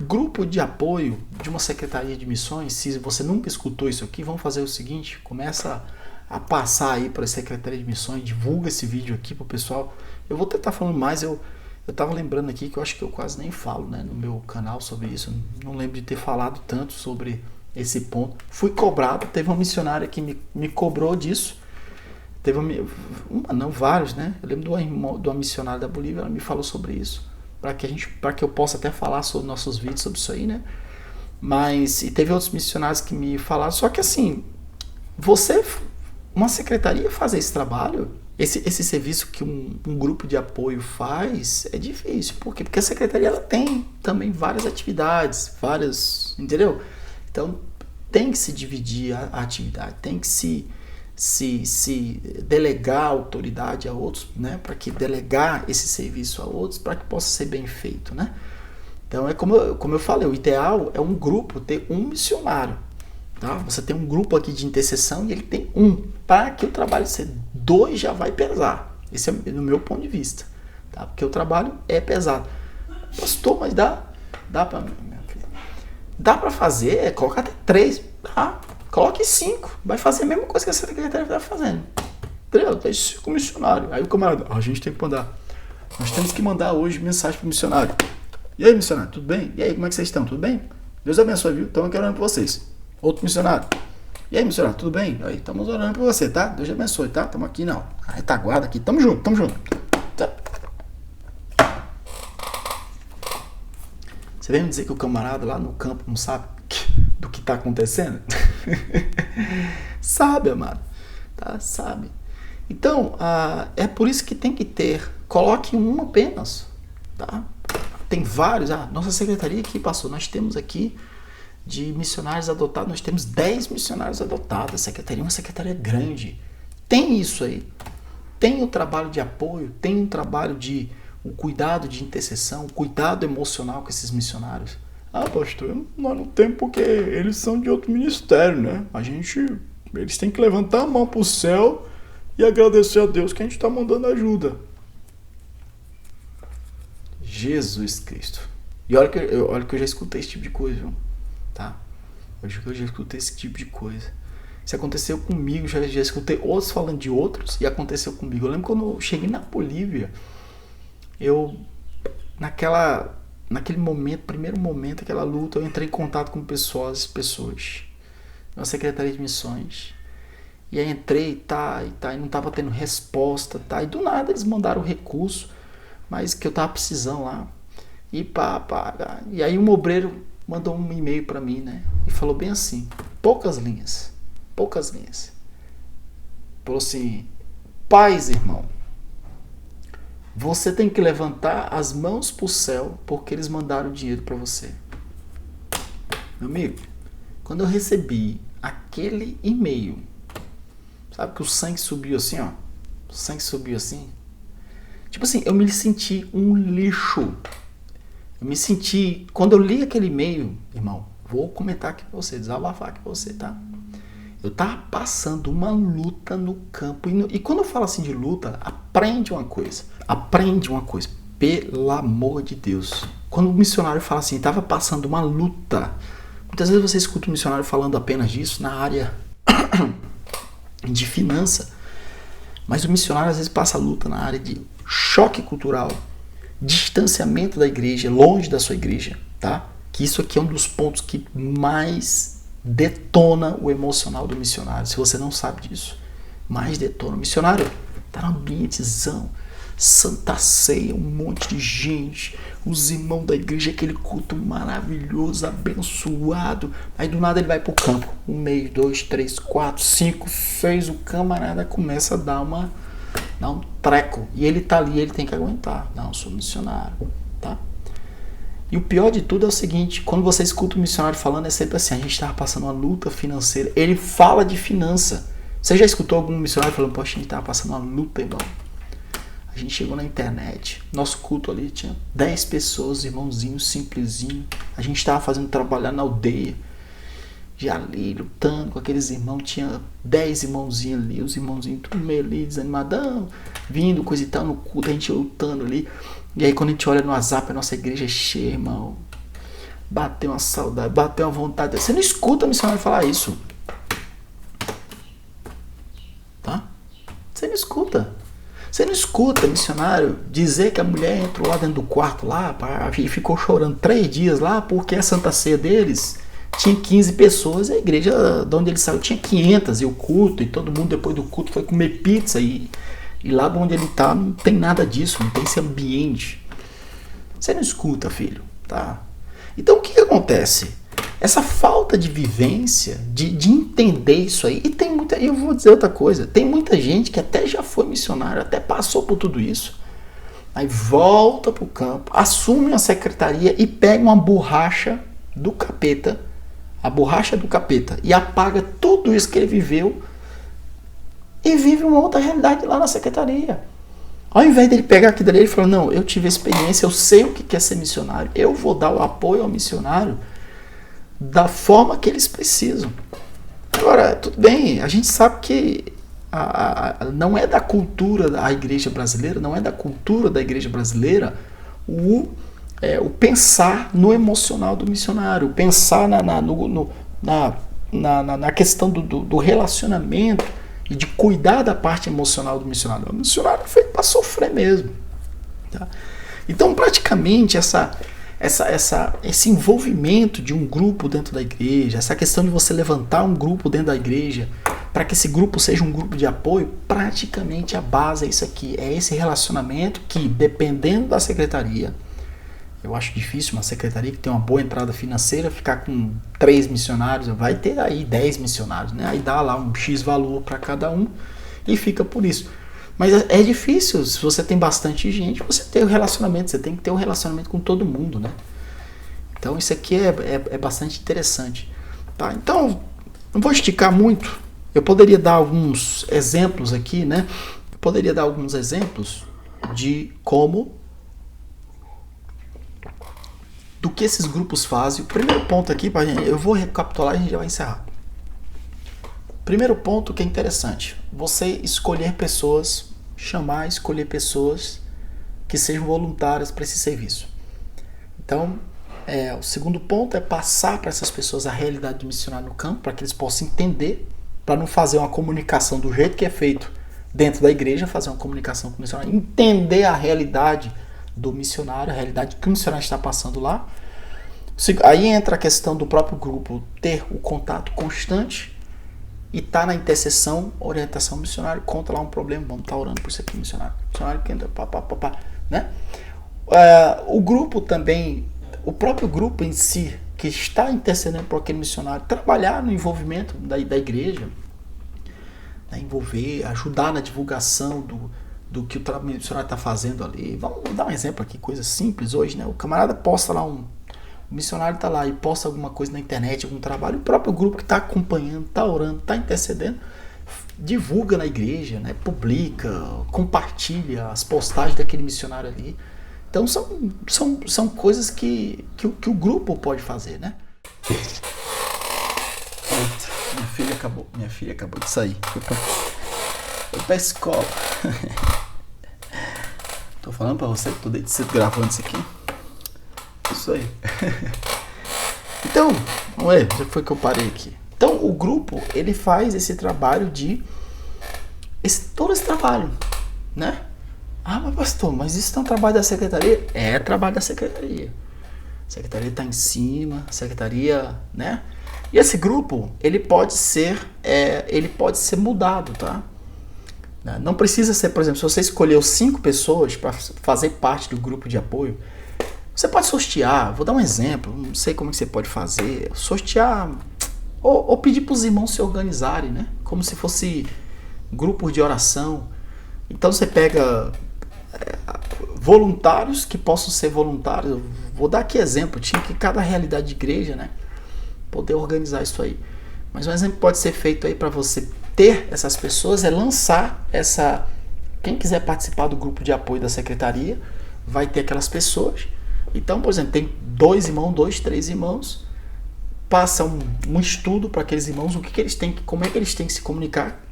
grupo de apoio de uma secretaria de missões, se você nunca escutou isso aqui, vamos fazer o seguinte, começa a passar aí para a secretaria de missões, divulga esse vídeo aqui para o pessoal. Eu vou tentar falando mais, eu estava lembrando aqui que eu acho que eu quase nem falo, né, no meu canal sobre isso, não lembro de ter falado tanto sobre esse ponto. Fui cobrado, teve uma missionária que me cobrou disso, teve vários, né? Eu lembro de uma missionária da Bolívia, ela me falou sobre isso, para que eu possa até falar sobre nossos vídeos sobre isso aí, né? Mas, e teve outros missionários que me falaram, só que assim, uma secretaria fazer esse trabalho, esse serviço que um grupo de apoio faz, é difícil. Por quê? Porque a secretaria ela tem também várias atividades, entendeu? Então, tem que se dividir a atividade, tem que se delegar a autoridade a outros, né, para que delegar esse serviço a outros, para que possa ser bem feito, né? Então é como eu falei, o ideal é um grupo ter um missionário, tá? Você tem um grupo aqui de intercessão e ele tem um, para que o trabalho ser dois já vai pesar. Esse é no meu ponto de vista, tá? Porque o trabalho é pesado. Pastor, mas dá para minha filha, dá para fazer, colocar até 3, tá? Coloque 5, vai fazer a mesma coisa que a secretaria está fazendo. Entendeu? Tem 5 missionários. Aí o camarada, a gente tem que mandar. Nós temos que mandar hoje mensagem para o missionário. E aí, missionário, tudo bem? E aí, como é que vocês estão? Tudo bem? Deus abençoe, viu? Então eu quero orar por vocês. Outro missionário. E aí, missionário, tudo bem? Aí, estamos orando por você, tá? Deus abençoe, tá? Estamos aqui, não. A retaguarda aqui. Tamo junto. Tá. Você vem me dizer que o camarada lá no campo não sabe do que está acontecendo? Sabe, amado, tá? Sabe. Então, é por isso que tem que ter, coloque um apenas, tá? Tem vários, nossa secretaria aqui passou, nós temos aqui de missionários adotados, nós temos 10 missionários adotados, a secretaria é uma secretaria grande, tem isso aí, tem o trabalho de apoio, tem um trabalho o cuidado de intercessão, o cuidado emocional com esses missionários. Pastor, nós não temos porque eles são de outro ministério, né? Eles têm que levantar a mão para o céu e agradecer a Deus que a gente está mandando ajuda. Jesus Cristo. E olha que eu já escutei esse tipo de coisa, viu? Tá? Eu já escutei esse tipo de coisa. Isso aconteceu comigo, já escutei outros falando de outros e aconteceu comigo. Eu lembro quando eu cheguei na Bolívia, naquele momento, primeiro momento, aquela luta, eu entrei em contato com pessoas, na Secretaria de Missões. E aí entrei, e não estava tendo resposta, e do nada eles mandaram o recurso, mas que eu estava precisando lá. E aí um obreiro mandou um e-mail para mim, né? E falou bem assim, poucas linhas. Falou assim, paz, irmão, você tem que levantar as mãos para o céu porque eles mandaram dinheiro para você. Meu amigo, quando eu recebi aquele e-mail, sabe que o sangue subiu assim, ó? O sangue subiu assim. Tipo assim, eu me senti um lixo. Eu me senti, quando eu li aquele e-mail, irmão, vou comentar aqui com você, desabafar aqui com você, tá? Eu tava passando uma luta no campo. E quando eu falo assim de luta, aprende uma coisa. Pelo amor de Deus. Quando o missionário fala assim, tava passando uma luta. Muitas vezes você escuta um missionário falando apenas disso na área de finança. Mas o missionário às vezes passa luta na área de choque cultural, distanciamento da igreja, longe da sua igreja, tá? Que isso aqui é um dos pontos que mais detona o emocional do missionário. Se você não sabe disso, mais detona. O missionário tá no ambientezão, Santa Ceia, um monte de gente, os irmãos da igreja, aquele culto maravilhoso, abençoado. Aí do nada ele vai pro campo. 1 mês, 2, 3, 4, 5, 6. O camarada começa a dar um treco. E ele tá ali, ele tem que aguentar. Não, eu sou missionário, tá? E o pior de tudo é o seguinte, quando você escuta o missionário falando, é sempre assim, a gente estava passando uma luta financeira. Ele fala de finança. Você já escutou algum missionário falando, poxa, a gente estava passando uma luta, irmão? A gente chegou na internet, nosso culto ali tinha 10 pessoas, irmãozinhos, simplesinho. A gente estava fazendo trabalhar na aldeia, já ali, lutando com aqueles irmãos. Tinha 10 irmãozinhos ali, os irmãozinhos tudo meio ali, desanimadão, vindo, coisa e tal, no culto, a gente lutando ali. E aí quando a gente olha no WhatsApp, a nossa igreja é cheia, irmão. Bateu uma saudade, bateu uma vontade. Você não escuta o missionário falar isso. Tá? Você não escuta. Você não escuta missionário dizer que a mulher entrou lá dentro do quarto lá e ficou chorando 3 dias lá porque a Santa Ceia deles tinha 15 pessoas e a igreja de onde ele saiu tinha 500 e o culto e todo mundo depois do culto foi comer pizza e lá de onde ele tá não tem nada disso, não tem esse ambiente. Você não escuta, filho, tá? Então o que acontece? Essa falta de vivência, de entender isso aí, e tem muita, eu vou dizer outra coisa, tem muita gente que até já foi missionário, até passou por tudo isso, aí volta pro campo, assume uma secretaria e pega uma borracha do capeta, a borracha do capeta, e apaga tudo isso que ele viveu e vive uma outra realidade lá na secretaria. Ao invés dele pegar aquilo dali, ele falou, não, eu tive experiência, eu sei o que é ser missionário, eu vou dar o apoio ao missionário da forma que eles precisam. Agora, tudo bem, a gente sabe que não é da cultura da igreja brasileira, não é da cultura da igreja brasileira o pensar no emocional do missionário, pensar na questão do relacionamento e de cuidar da parte emocional do missionário. O missionário é feito para sofrer mesmo. Tá? Então, praticamente, esse envolvimento de um grupo dentro da igreja, essa questão de você levantar um grupo dentro da igreja, para que esse grupo seja um grupo de apoio, praticamente a base é isso aqui, é esse relacionamento que, dependendo da secretaria, eu acho difícil uma secretaria que tem uma boa entrada financeira ficar com 3 missionários, vai ter aí 10 missionários, né? Aí dá lá um X valor para cada um e fica por isso. Mas é difícil, se você tem bastante gente, você tem o relacionamento, você tem que ter um relacionamento com todo mundo, né? Então isso aqui é bastante interessante. Tá? Então, não vou esticar muito, eu poderia dar alguns exemplos aqui, né? Eu poderia dar alguns exemplos de do que esses grupos fazem. O primeiro ponto aqui, eu vou recapitular e a gente já vai encerrar. Primeiro ponto que é interessante, você escolher pessoas, escolher pessoas que sejam voluntárias para esse serviço. Então, o segundo ponto é passar para essas pessoas a realidade do missionário no campo, para que eles possam entender, para não fazer uma comunicação do jeito que é feito dentro da igreja, fazer uma comunicação com o missionário, entender a realidade do missionário, a realidade que o missionário está passando lá. Aí entra a questão do próprio grupo ter o contato constante e tá na intercessão, orientação missionário, conta lá um problema, vamos estar orando por isso aqui, missionário que entra, né? O grupo também, o próprio grupo em si, que está intercedendo por aquele missionário, trabalhar no envolvimento da igreja, né? Envolver, ajudar na divulgação do que o missionário está fazendo ali. Vamos dar um exemplo aqui, coisa simples hoje, né? O camarada posta lá o missionário está lá e posta alguma coisa na internet, algum trabalho, o próprio grupo que está acompanhando, está orando, está intercedendo, divulga na igreja, né? Publica, compartilha as postagens daquele missionário ali. Então são coisas que o grupo pode fazer, né? Minha filha acabou de sair. Foi pra escola. Tô falando pra você que tô desde cedo gravando isso aqui. Isso aí. Então, vamos ver, já foi que eu parei aqui. Então, o grupo, ele faz esse trabalho todo esse trabalho, né? Ah, mas pastor, mas isso é um trabalho da secretaria? É trabalho da secretaria. A secretaria está em cima, a secretaria, né? E esse grupo, ele pode ser mudado, tá? Não precisa ser, por exemplo, se você escolheu 5 pessoas para fazer parte do grupo de apoio, você pode sortear. Vou dar um exemplo, não sei como que você pode fazer. Sortear ou pedir para os irmãos se organizarem, né? Como se fosse grupos de oração. Então você pega voluntários que possam ser voluntários. Vou dar aqui exemplo, tinha que cada realidade de igreja, né, poder organizar isso aí. Mas um exemplo pode ser feito aí para você ter essas pessoas, é lançar quem quiser participar do grupo de apoio da secretaria, vai ter aquelas pessoas. Então, por exemplo, tem 2 irmãos, 2, 3 irmãos, passa um estudo para aqueles irmãos, como é que eles têm que se comunicar.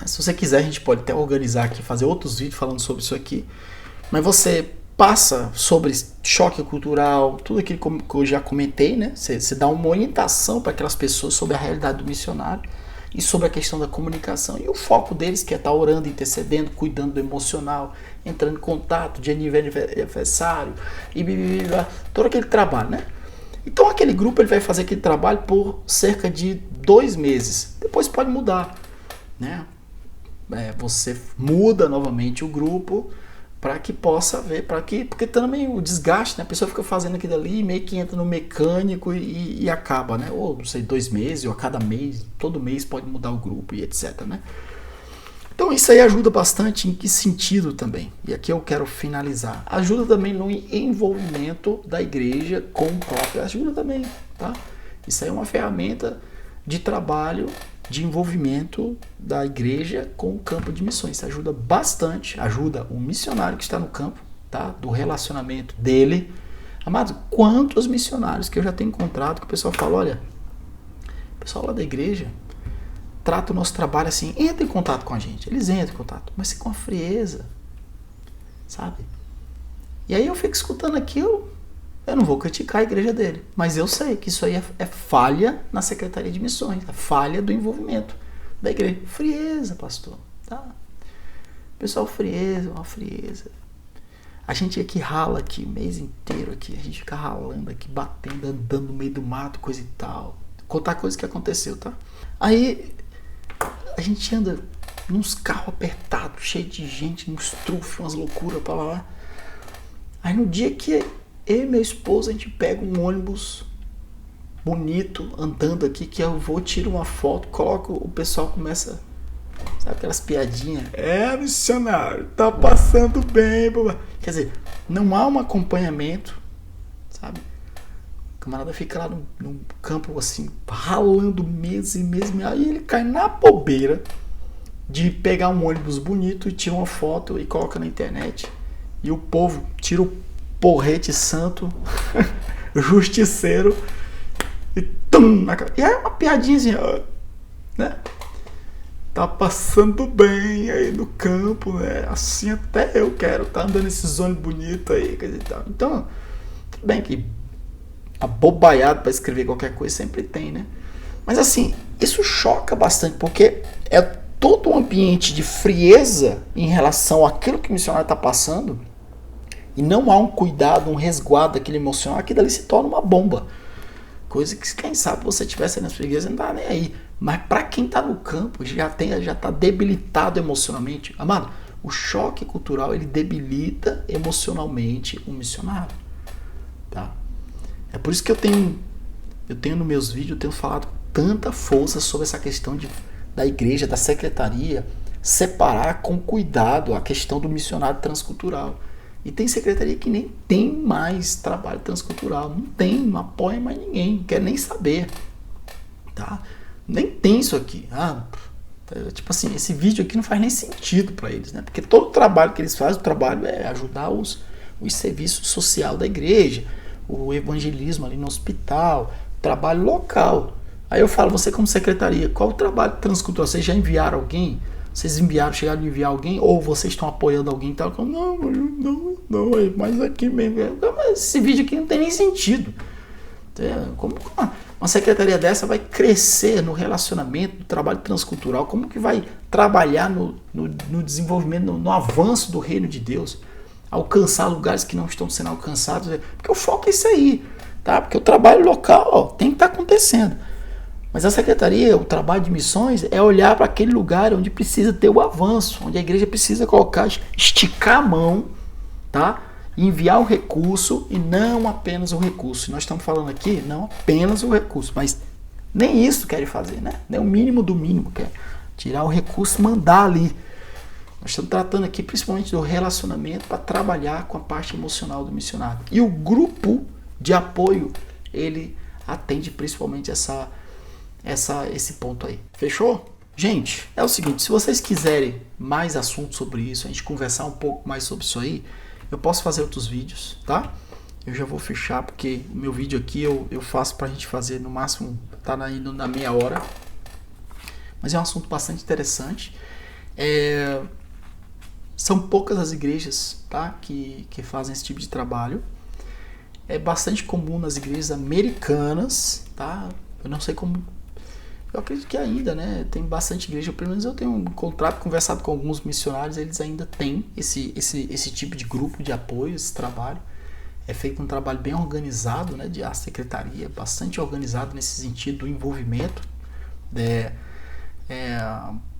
Se você quiser, a gente pode até organizar aqui, fazer outros vídeos falando sobre isso aqui. Mas você passa sobre choque cultural, tudo aquilo que eu já comentei, né? Você dá uma orientação para aquelas pessoas sobre a realidade do missionário e sobre a questão da comunicação. E o foco deles, que é estar orando, intercedendo, cuidando do emocional, entrando em contato, de aniversário, e todo aquele trabalho, né? Então aquele grupo ele vai fazer aquele trabalho por cerca de 2 meses. Depois pode mudar, né? Você muda novamente o grupo para que possa ver, porque também o desgaste, né? A pessoa fica fazendo aquilo ali, meio que entra no mecânico e acaba, né? Ou não sei, 2 meses, ou a cada mês, todo mês pode mudar o grupo e etc, né? Então isso aí ajuda bastante. Em que sentido também? E aqui eu quero finalizar. Ajuda também no envolvimento da igreja com o próprio. Ajuda também, tá? Isso aí é uma ferramenta de trabalho, de envolvimento da igreja com o campo de missões. Isso ajuda bastante, ajuda o missionário que está no campo, tá? Do relacionamento dele. Amado, quantos missionários que eu já tenho encontrado que o pessoal fala, olha, o pessoal lá da igreja trata o nosso trabalho assim, entra em contato com a gente. Eles entram em contato, mas com a frieza, sabe? E aí eu fico escutando aquilo, eu não vou criticar a igreja dele, mas eu sei que isso aí é falha na Secretaria de Missões, é falha do envolvimento da igreja. Frieza, pastor, tá? Pessoal, frieza, uma frieza. A gente aqui rala aqui o mês inteiro aqui, a gente fica ralando aqui, batendo, andando no meio do mato, coisa e tal. Contar coisa que aconteceu, tá? Aí a gente anda nos carros apertados, cheio de gente, uns trufos, umas loucuras pra lá. Aí no dia que eu e minha esposa, a gente pega um ônibus bonito, andando aqui, que eu vou, tiro uma foto, coloco, o pessoal começa, sabe aquelas piadinhas? Missionário, tá passando bem, babá. Quer dizer, não há um acompanhamento, sabe? O camarada fica lá no campo assim, ralando meses e meses, aí ele cai na bobeira de pegar um ônibus bonito e tira uma foto e coloca na internet. E o povo tira o porrete santo, justiceiro, e tum, na cara. E é uma piadinha assim, né? Tá passando bem aí no campo, né? Assim até eu quero, tá andando esses ônibus bonitos aí, coisa e tal. Então, tudo bem que abobaiado para escrever qualquer coisa sempre tem, né? Mas assim, isso choca bastante, porque é todo um ambiente de frieza em relação àquilo que o missionário está passando, e não há um cuidado, um resguardo daquele emocional, aquilo ali se torna uma bomba. Coisa que, quem sabe, você tivesse aí na sua igreja, não tá nem aí. Mas para quem está no campo, já está debilitado emocionalmente. Amado, o choque cultural, ele debilita emocionalmente o missionário. Tá? É por isso que eu tenho nos meus vídeos, eu tenho falado tanta força sobre essa questão da igreja, da secretaria, separar com cuidado a questão do missionário transcultural. E tem secretaria que nem tem mais trabalho transcultural, não tem, não apoia mais ninguém, não quer nem saber, tá? Nem tem isso aqui. Tipo assim, esse vídeo aqui não faz nem sentido para eles, né? Porque todo o trabalho que eles fazem, o trabalho é ajudar os os serviços social da igreja, o evangelismo ali no hospital, trabalho local. Aí eu falo, você como secretaria, qual o trabalho transcultural? Vocês já enviaram alguém? Vocês chegaram a enviar alguém? Ou vocês estão apoiando alguém e tal? Não, mas aqui mesmo. Mas esse vídeo aqui não tem nem sentido. Como uma secretaria dessa vai crescer no relacionamento, no trabalho transcultural? Como que vai trabalhar no desenvolvimento, no avanço do reino de Deus? Alcançar lugares que não estão sendo alcançados? Porque o foco é isso aí, tá? Porque o trabalho local tem que estar acontecendo. Mas a secretaria, o trabalho de missões é olhar para aquele lugar onde precisa ter o avanço, onde a igreja precisa colocar, esticar a mão, tá? E enviar o recurso e não apenas o recurso. E nós estamos falando aqui não apenas o recurso, mas nem isso querem fazer, né? Nem o mínimo do mínimo, quer tirar o recurso e mandar ali. Nós estamos tratando aqui principalmente do relacionamento para trabalhar com a parte emocional do missionário. E o grupo de apoio, ele atende principalmente esse ponto aí. Fechou? Gente, é o seguinte, se vocês quiserem mais assuntos sobre isso, a gente conversar um pouco mais sobre isso aí, eu posso fazer outros vídeos, tá? Eu já vou fechar, porque o meu vídeo aqui eu faço pra gente fazer no máximo, tá indo na meia hora. Mas é um assunto bastante interessante. São poucas as igrejas, tá? que fazem esse tipo de trabalho. É bastante comum nas igrejas americanas, tá? Eu não sei como... Eu acredito que ainda, né? Tem bastante igreja, pelo menos eu tenho um contrato, conversado com alguns missionários, eles ainda têm esse tipo de grupo de apoio, esse trabalho. É feito um trabalho bem organizado, né? A secretaria, bastante organizado nesse sentido do envolvimento.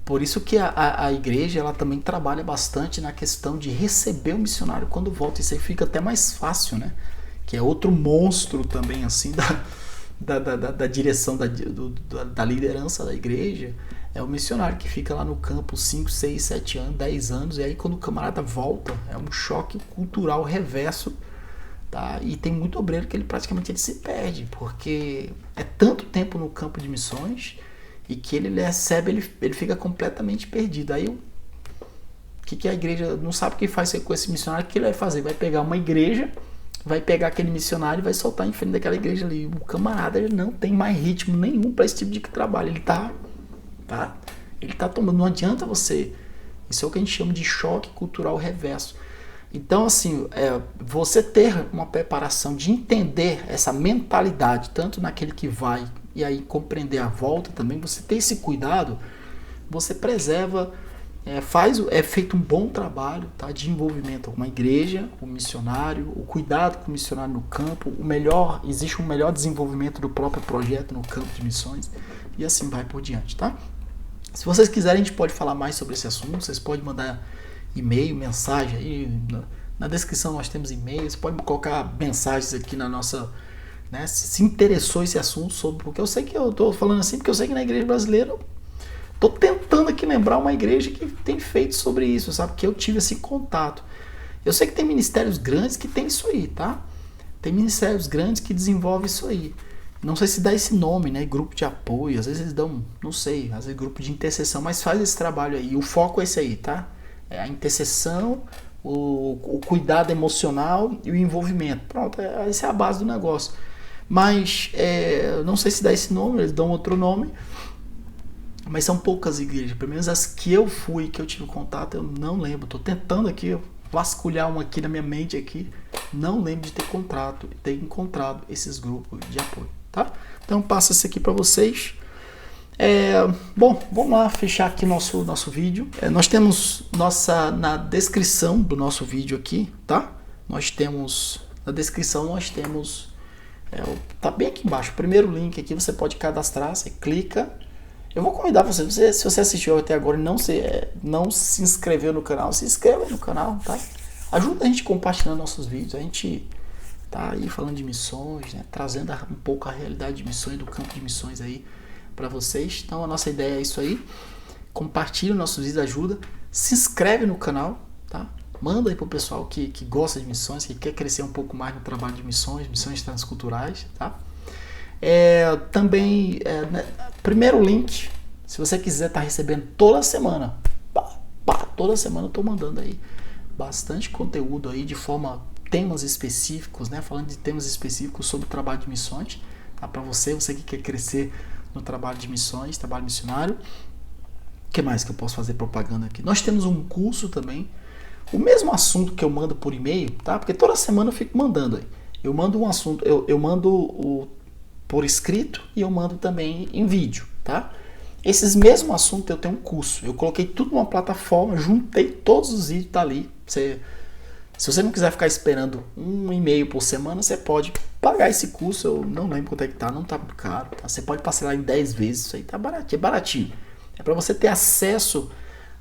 Por isso que a igreja ela também trabalha bastante na questão de receber o missionário quando volta. Isso aí fica até mais fácil, né? Que é outro monstro também, assim, da direção, da liderança da igreja, é o missionário que fica lá no campo 5, 6, 7 anos, 10 anos, e aí quando o camarada volta, é um choque cultural reverso, tá? E tem muito obreiro que ele praticamente se perde, porque é tanto tempo no campo de missões, e que ele recebe, ele fica completamente perdido. Aí o que a igreja não sabe o que faz com esse missionário, o que ele vai fazer? Vai pegar uma igreja, vai pegar aquele missionário e vai soltar em frente daquela igreja ali. O camarada ele não tem mais ritmo nenhum para esse tipo de trabalho. Ele tá tomando. Não adianta você. Isso é o que a gente chama de choque cultural reverso. Então, assim, você ter uma preparação de entender essa mentalidade, tanto naquele que vai e aí compreender a volta também, você ter esse cuidado, você preserva. É feito um bom trabalho, tá, de envolvimento com a igreja, o missionário, o cuidado com o missionário no campo, existe um melhor desenvolvimento do próprio projeto no campo de missões e assim vai por diante, tá? Se vocês quiserem, a gente pode falar mais sobre esse assunto, vocês podem mandar e-mail, mensagem aí, na descrição nós temos e-mails, pode colocar mensagens aqui na nossa, né, se interessou esse assunto porque eu sei que eu tô falando assim, porque eu sei que na igreja brasileira tô tentando aqui lembrar uma igreja que tem feito sobre isso, sabe? Que eu tive esse contato. Eu sei que tem ministérios grandes que tem isso aí, tá? Tem ministérios grandes que desenvolvem isso aí. Não sei se dá esse nome, né? Grupo de apoio. Às vezes eles dão, não sei, às vezes grupo de intercessão, mas faz esse trabalho aí. O foco é esse aí, tá? É a intercessão, o cuidado emocional e o envolvimento. Pronto, essa é a base do negócio. Mas não sei se dá esse nome, eles dão outro nome. Mas são poucas igrejas, pelo menos as que eu fui, que eu tive contato, eu não lembro. Estou tentando aqui vasculhar uma aqui na minha mente aqui. Não lembro de ter encontrado esses grupos de apoio, tá? Então passo isso aqui para vocês. Bom, vamos lá fechar aqui nosso vídeo. Nós temos na descrição do nosso vídeo aqui, tá? Na descrição nós temos, tá bem aqui embaixo, o primeiro link aqui, você pode cadastrar, você clica. Eu vou convidar você, se você assistiu até agora e não se inscreveu no canal, se inscreva no canal, tá? Ajuda a gente compartilhando nossos vídeos, a gente tá aí falando de missões, né? Trazendo um pouco a realidade de missões, do campo de missões aí para vocês. Então a nossa ideia é isso aí, compartilha nossos vídeos, ajuda, se inscreve no canal, tá? Manda aí pro pessoal que gosta de missões, que quer crescer um pouco mais no trabalho de missões transculturais, tá? Também, primeiro link, se você quiser estar recebendo toda semana, toda semana eu estou mandando aí bastante conteúdo aí de forma temas específicos, né? Falando de temas específicos sobre o trabalho de missões, tá? Para você que quer crescer no trabalho de missões, trabalho missionário. O que mais que eu posso fazer propaganda aqui? Nós temos um curso também, o mesmo assunto que eu mando por e-mail, tá? Porque toda semana eu fico mandando aí. Eu mando um assunto, eu mando por escrito e eu mando também em vídeo, tá? Esses mesmos assuntos eu tenho um curso. Eu coloquei tudo numa plataforma, juntei todos os vídeos, tá ali. Se você não quiser ficar esperando um e-mail por semana, você pode pagar esse curso. Eu não lembro quanto é que tá, não tá caro. Tá? Você pode parcelar em 10 vezes, isso aí tá baratinho, é baratinho. É para você ter acesso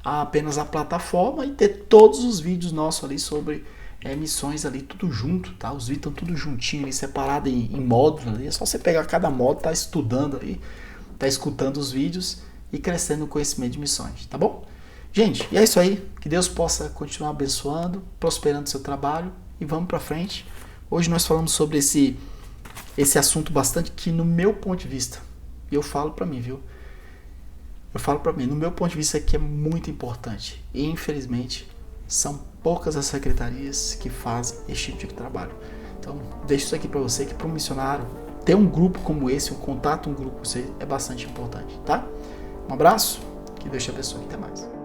apenas à plataforma e ter todos os vídeos nossos ali sobre missões ali, tudo junto, tá? Os vídeos estão tudo juntinho ali, separado em módulos ali. É só você pegar cada módulo, tá estudando ali, tá escutando os vídeos e crescendo no conhecimento de missões, tá bom? Gente, e é isso aí. Que Deus possa continuar abençoando, prosperando o seu trabalho e vamos para frente. Hoje nós falamos sobre esse assunto bastante que no meu ponto de vista, e eu falo para mim, viu? Eu falo para mim, no meu ponto de vista aqui é muito importante. E infelizmente são poucas as secretarias que fazem esse tipo de trabalho. Então, deixo isso aqui para você, que para um missionário ter um grupo como esse, um contato, um grupo com você é bastante importante, tá? Um abraço, que Deus te abençoe, até mais.